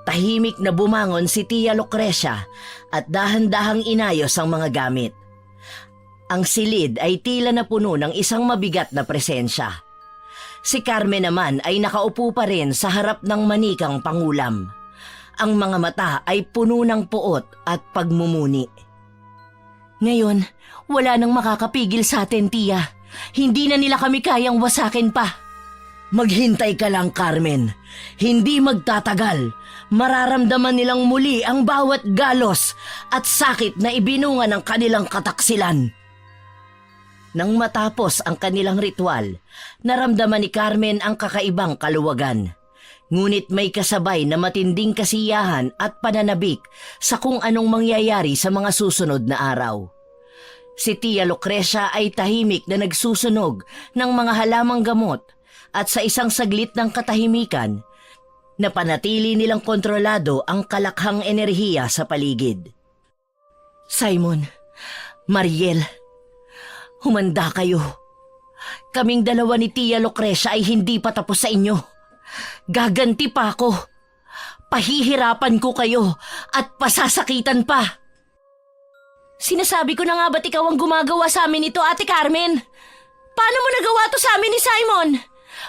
tahimik na bumangon si Tia Lucrecia at dahan-dahang inayos ang mga gamit. Ang silid ay tila na puno ng isang mabigat na presensya. Si Carmen naman ay nakaupo pa rin sa harap ng manikang pangulam. Ang mga mata ay puno ng puot at pagmumuni. Ngayon, wala nang makakapigil sa atin, Tia. Hindi na nila kami kayang wasakin pa. Maghintay ka lang, Carmen. Hindi magtatagal. Mararamdaman nilang muli ang bawat galos at sakit na ibinunga ng kanilang kataksilan. Nang matapos ang kanilang ritual, naramdaman ni Carmen ang kakaibang kaluwagan. Ngunit may kasabay na matinding kasiyahan at pananabik sa kung anong mangyayari sa mga susunod na araw. Si Tia Lucrecia ay tahimik na nagsusunog ng mga halamang gamot at sa isang saglit ng katahimikan, napanatili nilang kontrolado ang kalakhang enerhiya sa paligid. Simon, Mariel, humanda kayo. Kaming dalawa ni Tia Lucrecia ay hindi pa tapos sa inyo. Gaganti pa ako. Pahihirapan ko kayo at pasasakitan pa. Sinasabi ko na nga ba't ikaw ang gumagawa sa amin ito, Ate Carmen? Paano mo nagawa to sa amin ni Simon?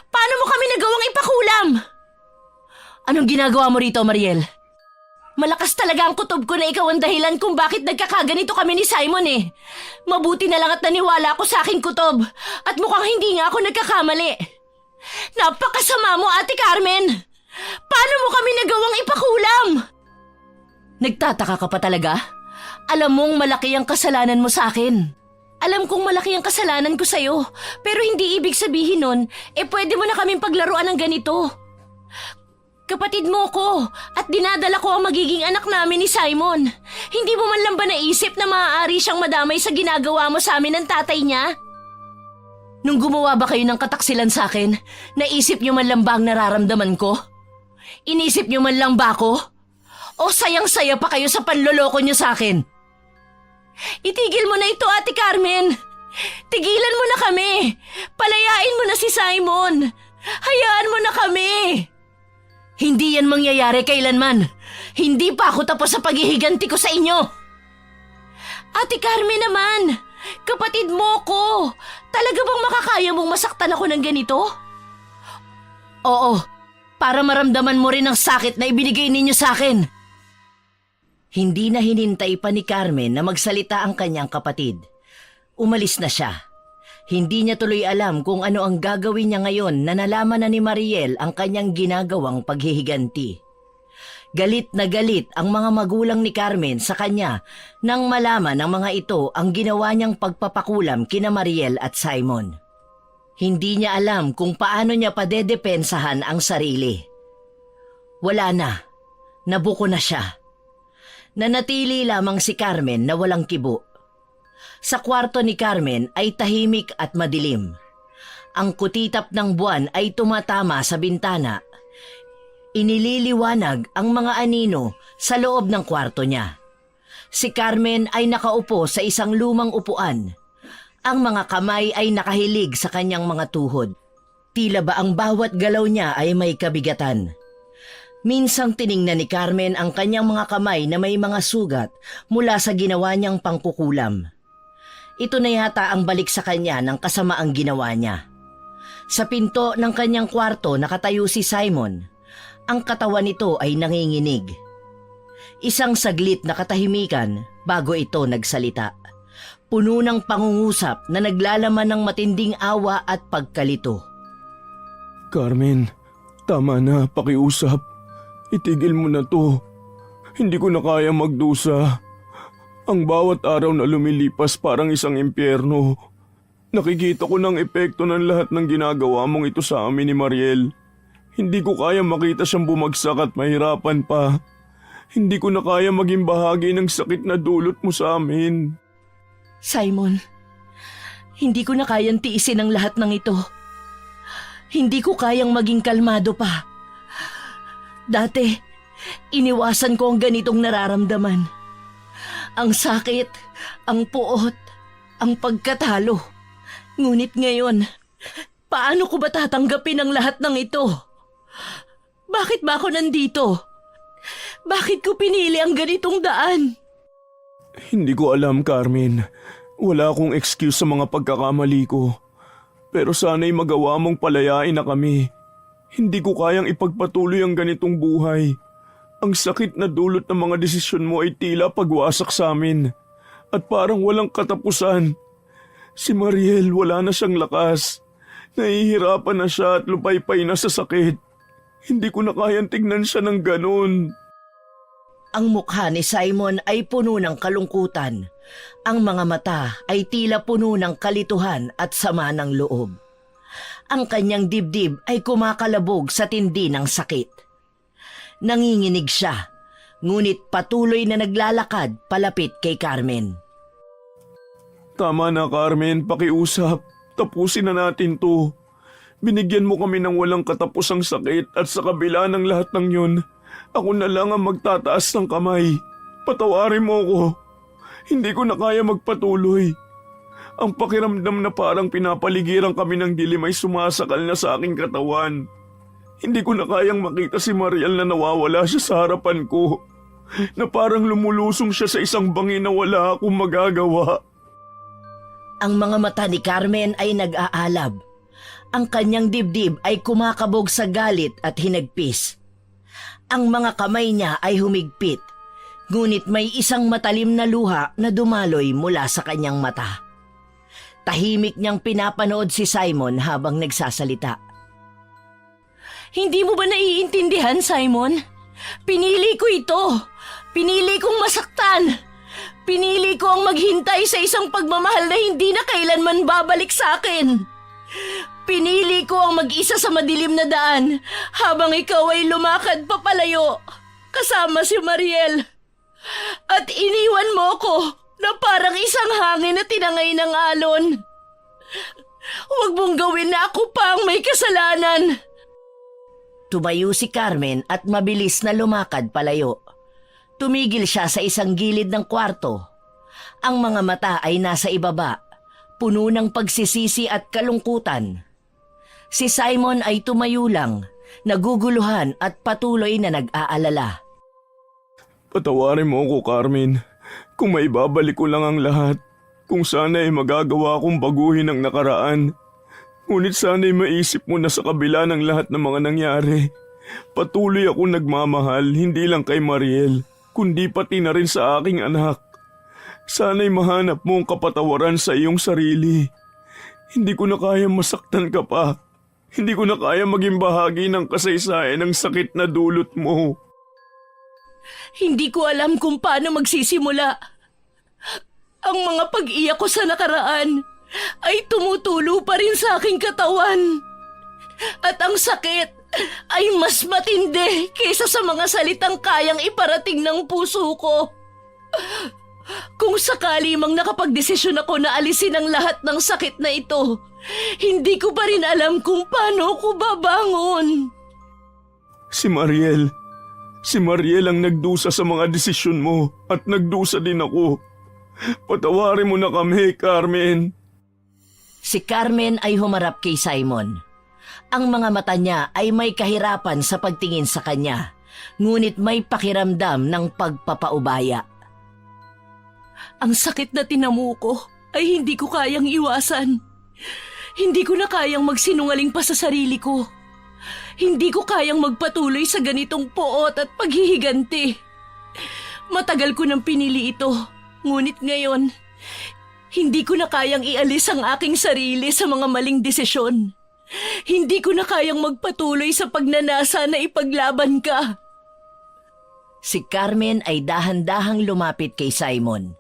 Paano mo kami nagawang ipakulam? Anong ginagawa mo rito, Mariel? Malakas talaga ang kutob ko na ikaw ang dahilan kung bakit nagkakaganito kami ni Simon eh. Mabuti na lang at naniwala ako sa aking kutob at mukhang hindi nga ako nagkakamali. Napakasama mo, Ate Carmen! Paano mo kami nagawang ipakulam? Nagtataka ka pa talaga? Alam mong malaki ang kasalanan mo sa akin. Alam kong malaki ang kasalanan ko sa'yo, pero hindi ibig sabihin nun, pwede mo na kaming paglaruan ng ganito. Kapatid mo ko at dinadala ko ang magiging anak namin ni Simon. Hindi mo man lang ba naisip na maaari siyang madamay sa ginagawa mo sa amin ng tatay niya? Nung gumawa ba kayo ng kataksilan sa akin, naisip niyo man lang ba ang nararamdaman ko? Inisip niyo man lang ba ako? O sayang-saya pa kayo sa panloloko niyo sa akin? Itigil mo na ito, Ate Carmen. Tigilan mo na kami. Palayain mo na si Simon. Hayaan mo na kami. Hindi yan mangyayari kailanman. Hindi pa ako tapos sa paghihiganti ko sa inyo. Ate Carmen naman, kapatid mo ko. Talaga bang makakaya mong masaktan ako ng ganito? Oo, para maramdaman mo rin ang sakit na ibinigay ninyo sa akin. Hindi na hinintay pa ni Carmen na magsalita ang kanyang kapatid. Umalis na siya. Hindi niya tuloy alam kung ano ang gagawin niya ngayon na nalaman na ni Mariel ang kanyang ginagawang paghihiganti. Galit na galit ang mga magulang ni Carmen sa kanya nang malaman ng mga ito ang ginawa niyang pagpapakulam kina Mariel at Simon. Hindi niya alam kung paano niya padedepensahan ang sarili. Wala na. Nabuko na siya. Nanatili lamang si Carmen na walang kibo. Sa kwarto ni Carmen ay tahimik at madilim. Ang kutitap ng buwan ay tumatama sa bintana. Inililiwanag ang mga anino sa loob ng kwarto niya. Si Carmen ay nakaupo sa isang lumang upuan. Ang mga kamay ay nakahilig sa kanyang mga tuhod. Tila ba ang bawat galaw niya ay may kabigatan. Minsang tiningnan ni Carmen ang kanyang mga kamay na may mga sugat mula sa ginawa niyang pangkukulam. Ito na yata ang balik sa kanya ng kasamaang ginawa niya. Sa pinto ng kanyang kwarto nakatayo si Simon. Ang katawan nito ay nanginginig. Isang saglit na katahimikan bago ito nagsalita. Puno ng pangungusap na naglalaman ng matinding awa at pagkalito. Carmen, tama na, pakiusap. Itigil mo na to. Hindi ko na kaya magdusa. Ang bawat araw na lumilipas parang isang impyerno. Nakikita ko ng epekto ng lahat ng ginagawa mong ito sa amin ni Mariel. Hindi ko kaya makita siyang bumagsak at mahirapan pa. Hindi ko na kaya maging bahagi ng sakit na dulot mo sa amin. Simon, hindi ko na kayang tiisin ang lahat ng ito. Hindi ko kayang maging kalmado pa. Dati, iniwasan ko ang ganitong nararamdaman. Ang sakit, ang puot, ang pagkatalo. Ngunit ngayon, paano ko ba tatanggapin ang lahat ng ito? Bakit ba ako nandito? Bakit ko pinili ang ganitong daan? Hindi ko alam, Carmen. Wala akong excuse sa mga pagkakamali ko. Pero sana'y magawa mong palayain na kami. Hindi ko kayang ipagpatuloy ang ganitong buhay. Ang sakit na dulot ng mga desisyon mo ay tila pagwasak sa amin. At parang walang katapusan. Si Mariel wala na siyang lakas. Nahihirapan na siya at lupaypay na sa sakit. Hindi ko na kayang tignan siya ng ganun. Ang mukha ni Simon ay puno ng kalungkutan. Ang mga mata ay tila puno ng kalituhan at sama ng loob. Ang kanyang dibdib ay kumakalabog sa tindi ng sakit. Nanginginig siya, ngunit patuloy na naglalakad palapit kay Carmen. Tama na, Carmen, pakiusap. Tapusin na natin to. Binigyan mo kami ng walang katapusang sakit at sa kabila ng lahat ng yun, ako na lang ang magtataas ng kamay. Patawarin mo ko. Hindi ko na kaya magpatuloy. Ang pakiramdam na parang pinapaligiran kami ng dilim ay sumasakal na sa aking katawan. Hindi ko na kayang makita si Mariel na nawawala siya sa harapan ko. Na parang lumulusong siya sa isang bangin na wala akong magagawa. Ang mga mata ni Carmen ay nag-aalab. Ang kanyang dibdib ay kumakabog sa galit at hinagpis. Ang mga kamay niya ay humigpit, ngunit may isang matalim na luha na dumaloy mula sa kanyang mata. Tahimik niyang pinapanood si Simon habang nagsasalita. Hindi mo ba naiintindihan, Simon? Pinili ko ito. Pinili kong masaktan. Pinili ko ang maghintay sa isang pagmamahal na hindi na kailanman babalik sa akin. Pinili ko ang mag-isa sa madilim na daan habang ikaw ay lumakad papalayo kasama si Mariel. At iniwan mo ko na parang isang hangin na tinangay ng alon. Huwag mong gawin na ako pa ang may kasalanan. Tumayo si Carmen at mabilis na lumakad palayo. Tumigil siya sa isang gilid ng kwarto. Ang mga mata ay nasa ibaba, puno ng pagsisisi at kalungkutan. Si Simon ay tumayo lang, naguguluhan at patuloy na nag-aalala. Patawarin mo ako, Carmen. Kung may babalik ko lang ang lahat, kung sana ay magagawa kong baguhin ang nakaraan. Ngunit sana ay maisip mo na sa kabila ng lahat ng mga nangyari. Patuloy ako nagmamahal, hindi lang kay Mariel, kundi pati na rin sa aking anak. Sana'y mahanap mo ang kapatawaran sa iyong sarili. Hindi ko na kaya masaktan ka pa. Hindi ko na kaya maging bahagi ng kasaysayan ng sakit na dulot mo. Hindi ko alam kung paano magsisimula. Ang mga pag-iyak ko sa nakaraan ay tumutulo pa rin sa aking katawan. At ang sakit ay mas matindi kaysa sa mga salitang kayang iparating ng puso ko. Kung sakali mang nakapagdesisyon ako na alisin ang lahat ng sakit na ito, hindi ko pa rin alam kung paano ko babangon. Si Mariel ang nagdusa sa mga desisyon mo at nagdusa din ako. Patawarin mo na kami, Carmen. Si Carmen ay humarap kay Simon. Ang mga mata niya ay may kahirapan sa pagtingin sa kanya, ngunit may pakiramdam ng pagpapaubaya. Ang sakit na tinamo ko ay hindi ko kayang iwasan. Hindi ko na kayang magsinungaling pa sa sarili ko. Hindi ko kayang magpatuloy sa ganitong poot at paghihiganti. Matagal ko nang pinili ito, ngunit ngayon, hindi ko na kayang ialis ang aking sarili sa mga maling desisyon. Hindi ko na kayang magpatuloy sa pagnanasa na ipaglaban ka. Si Carmen ay dahan-dahang lumapit kay Simon.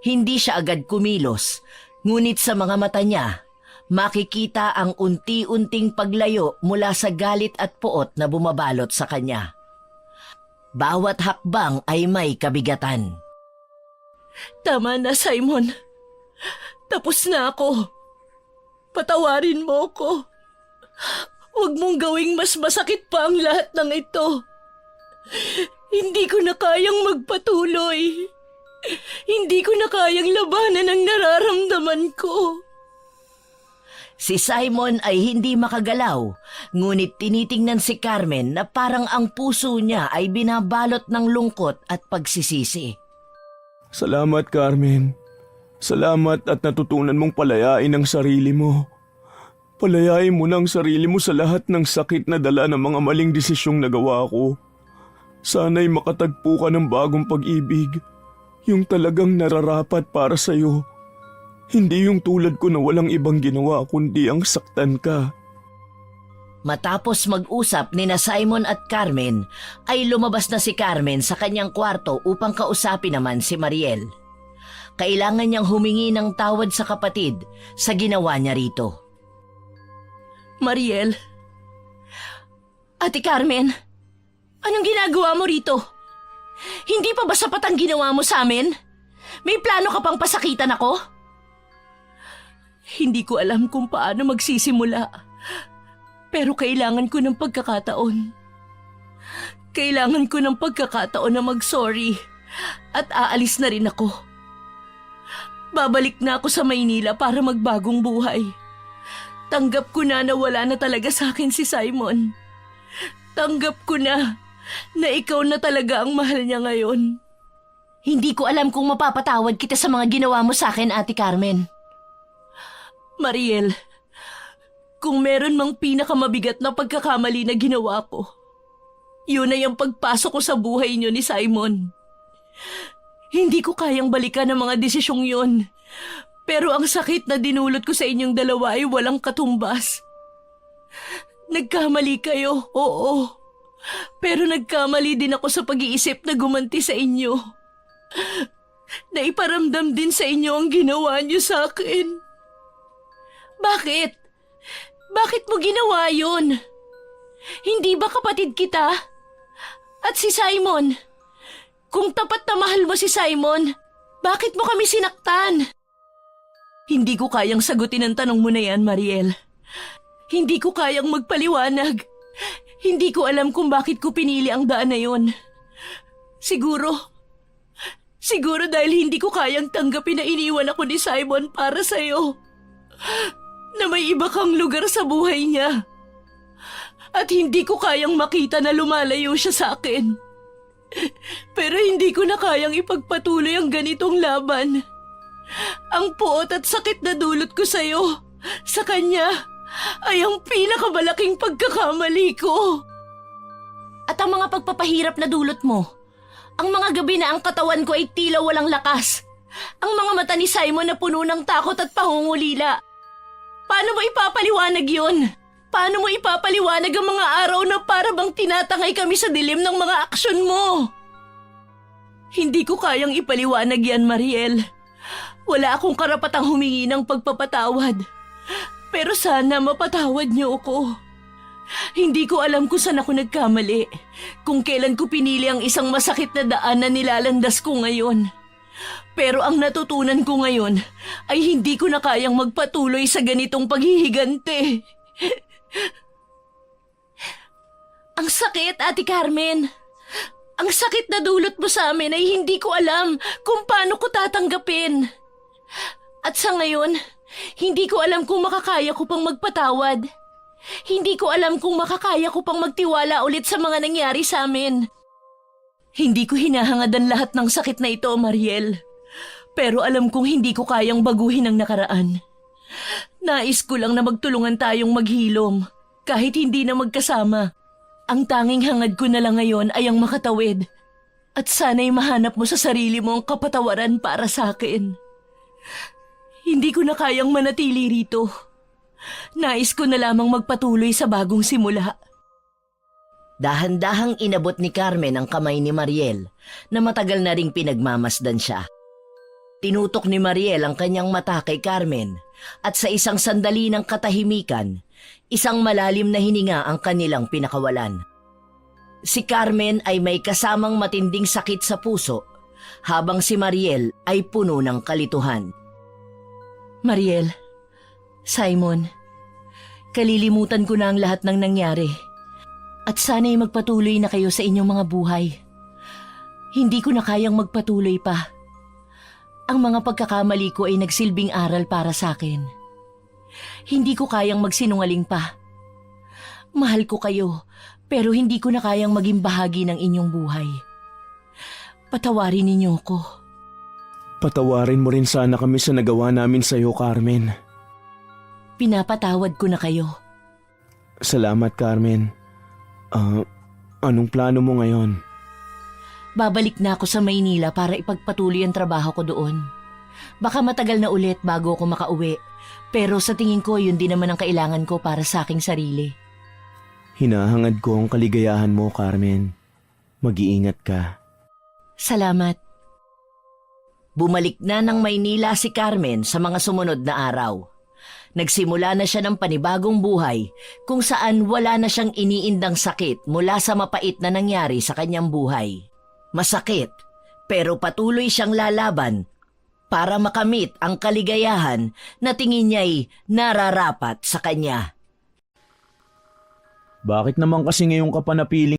Hindi siya agad kumilos, ngunit sa mga mata niya, makikita ang unti-unting paglayo mula sa galit at puot na bumabalot sa kanya. Bawat hakbang ay may kabigatan. Tama na, Simon. Tapos na ako. Patawarin mo ako. Huwag mong gawing mas masakit pa ang lahat ng ito. Hindi ko na kayang magpatuloy. Hindi ko na kayang labanan ang nararamdaman ko. Si Simon ay hindi makagalaw, ngunit tinitingnan si Carmen na parang ang puso niya ay binabalot ng lungkot at pagsisisi. Salamat, Carmen. Salamat at natutunan mong palayain ang sarili mo. Palayain mo na ang sarili mo sa lahat ng sakit na dala ng mga maling desisyong nagawa ko. Sana'y makatagpo ka ng bagong pag-ibig, yung talagang nararapat para sa'yo. Hindi yung tulad ko na walang ibang ginawa kundi ang saktan ka. Matapos mag-usap nina Simon at Carmen, ay lumabas na si Carmen sa kanyang kwarto upang kausapin naman si Mariel. Kailangan niyang humingi ng tawad sa kapatid sa ginawa niya rito. Mariel. Ate Carmen, anong ginagawa mo rito? Hindi pa ba sapat ang ginawa mo sa amin? May plano ka pang pasakitan ako? Hindi ko alam kung paano magsisimula. Pero kailangan ko ng pagkakataon. Kailangan ko ng pagkakataon na mag-sorry at aalis na rin ako. Babalik na ako sa Maynila para magbagong buhay. Tanggap ko na wala na talaga sa akin si Simon. Tanggap ko na ikaw na talaga ang mahal niya ngayon. Hindi ko alam kung mapapatawad kita sa mga ginawa mo sa akin, Ate Carmen. Mariel, kung meron mang pinakamabigat na pagkakamali na ginawa ko, yun ay ang pagpasok ko sa buhay niyo ni Simon. Hindi ko kayang balikan ang mga desisyong yun, pero ang sakit na dinulot ko sa inyong dalawa ay walang katumbas. Nagkamali kayo, oo. Pero nagkamali din ako sa pag-iisip na gumanti sa inyo. Naiparamdam din sa inyo ang ginawa niyo sa akin. Bakit? Bakit mo ginawa yun? Hindi ba kapatid kita? At si Simon? Kung tapat na mahal mo si Simon, bakit mo kami sinaktan? Hindi ko kayang sagutin ang tanong mo na yan, Mariel. Hindi ko kayang magpaliwanag. Hindi ko alam kung bakit ko pinili ang daan na yun. Siguro dahil hindi ko kayang tanggapin na iniwan ako ni Simon para sa'yo. Na may iba kang lugar sa buhay niya. At hindi ko kayang makita na lumalayo siya sa akin. Pero hindi ko na kayang ipagpatuloy ang ganitong laban. Ang puot at sakit na dulot ko sa'yo, sa kanya, ay ang pinakamalaking pagkakamali ko. At ang mga pagpapahirap na dulot mo, ang mga gabi na ang katawan ko ay tila walang lakas, ang mga mata ni Simon na puno ng takot at pangungulila. Paano mo ipapaliwanag yun? Paano mo ipapaliwanag ang mga araw na para bang tinatangay kami sa dilim ng mga aksyon mo? Hindi ko kayang ipaliwanag yan, Mariel. Wala akong karapatang humingi ng pagpapatawad. Pero sana mapatawad niyo ako. Hindi ko alam kung saan ako nagkamali, kung kailan ko pinili ang isang masakit na daan na nilalandas ko ngayon. Pero ang natutunan ko ngayon ay hindi ko na kayang magpatuloy sa ganitong paghihigante. Ang sakit, Ate Carmen. Ang sakit na dulot mo sa amin ay hindi ko alam kung paano ko tatanggapin. At sa ngayon, hindi ko alam kung makakaya ko pang magpatawad. Hindi ko alam kung makakaya ko pang magtiwala ulit sa mga nangyari sa amin. Hindi ko hinahangad ang lahat ng sakit na ito, Mariel. Pero alam kong hindi ko kayang baguhin ang nakaraan. Nais ko lang na magtulungan tayong maghilom, kahit hindi na magkasama. Ang tanging hangad ko na lang ngayon ay ang makatawid. At sana'y mahanap mo sa sarili mo ang kapatawaran para sa akin. Hindi ko na kayang manatili rito. Nais ko na lamang magpatuloy sa bagong simula. Dahan-dahang inabot ni Carmen ang kamay ni Mariel na matagal na ring pinagmamasdan siya. Tinutok ni Mariel ang kanyang mata kay Carmen at sa isang sandali ng katahimikan, isang malalim na hininga ang kanilang pinakawalan. Si Carmen ay may kasamang matinding sakit sa puso habang si Mariel ay puno ng kalituhan. Mariel, Simon, kalilimutan ko na ang lahat ng nangyari. At sana'y magpatuloy na kayo sa inyong mga buhay. Hindi ko na kayang magpatuloy pa. Ang mga pagkakamali ko ay nagsilbing aral para sa akin. Hindi ko kayang magsinungaling pa. Mahal ko kayo, pero hindi ko na kayang maging bahagi ng inyong buhay. Patawarin ninyo ko. Patawarin mo rin sana kami sa nagawa namin sa'yo, Carmen. Pinapatawad ko na kayo. Salamat, Carmen. Anong plano mo ngayon? Babalik na ako sa Maynila para ipagpatuloy ang trabaho ko doon. Baka matagal na ulit bago ako makauwi, pero sa tingin ko yun din naman ang kailangan ko para sa aking sarili. Hinahangad ko ang kaligayahan mo, Carmen. Mag-iingat ka. Salamat. Bumalik na ng Maynila si Carmen sa mga sumunod na araw. Nagsimula na siya ng panibagong buhay kung saan wala na siyang iniindang sakit mula sa mapait na nangyari sa kanyang buhay. Masakit, pero patuloy siyang lalaban para makamit ang kaligayahan na tingin niya'y nararapat sa kanya. Bakit naman kasi ngayon ka pa napiling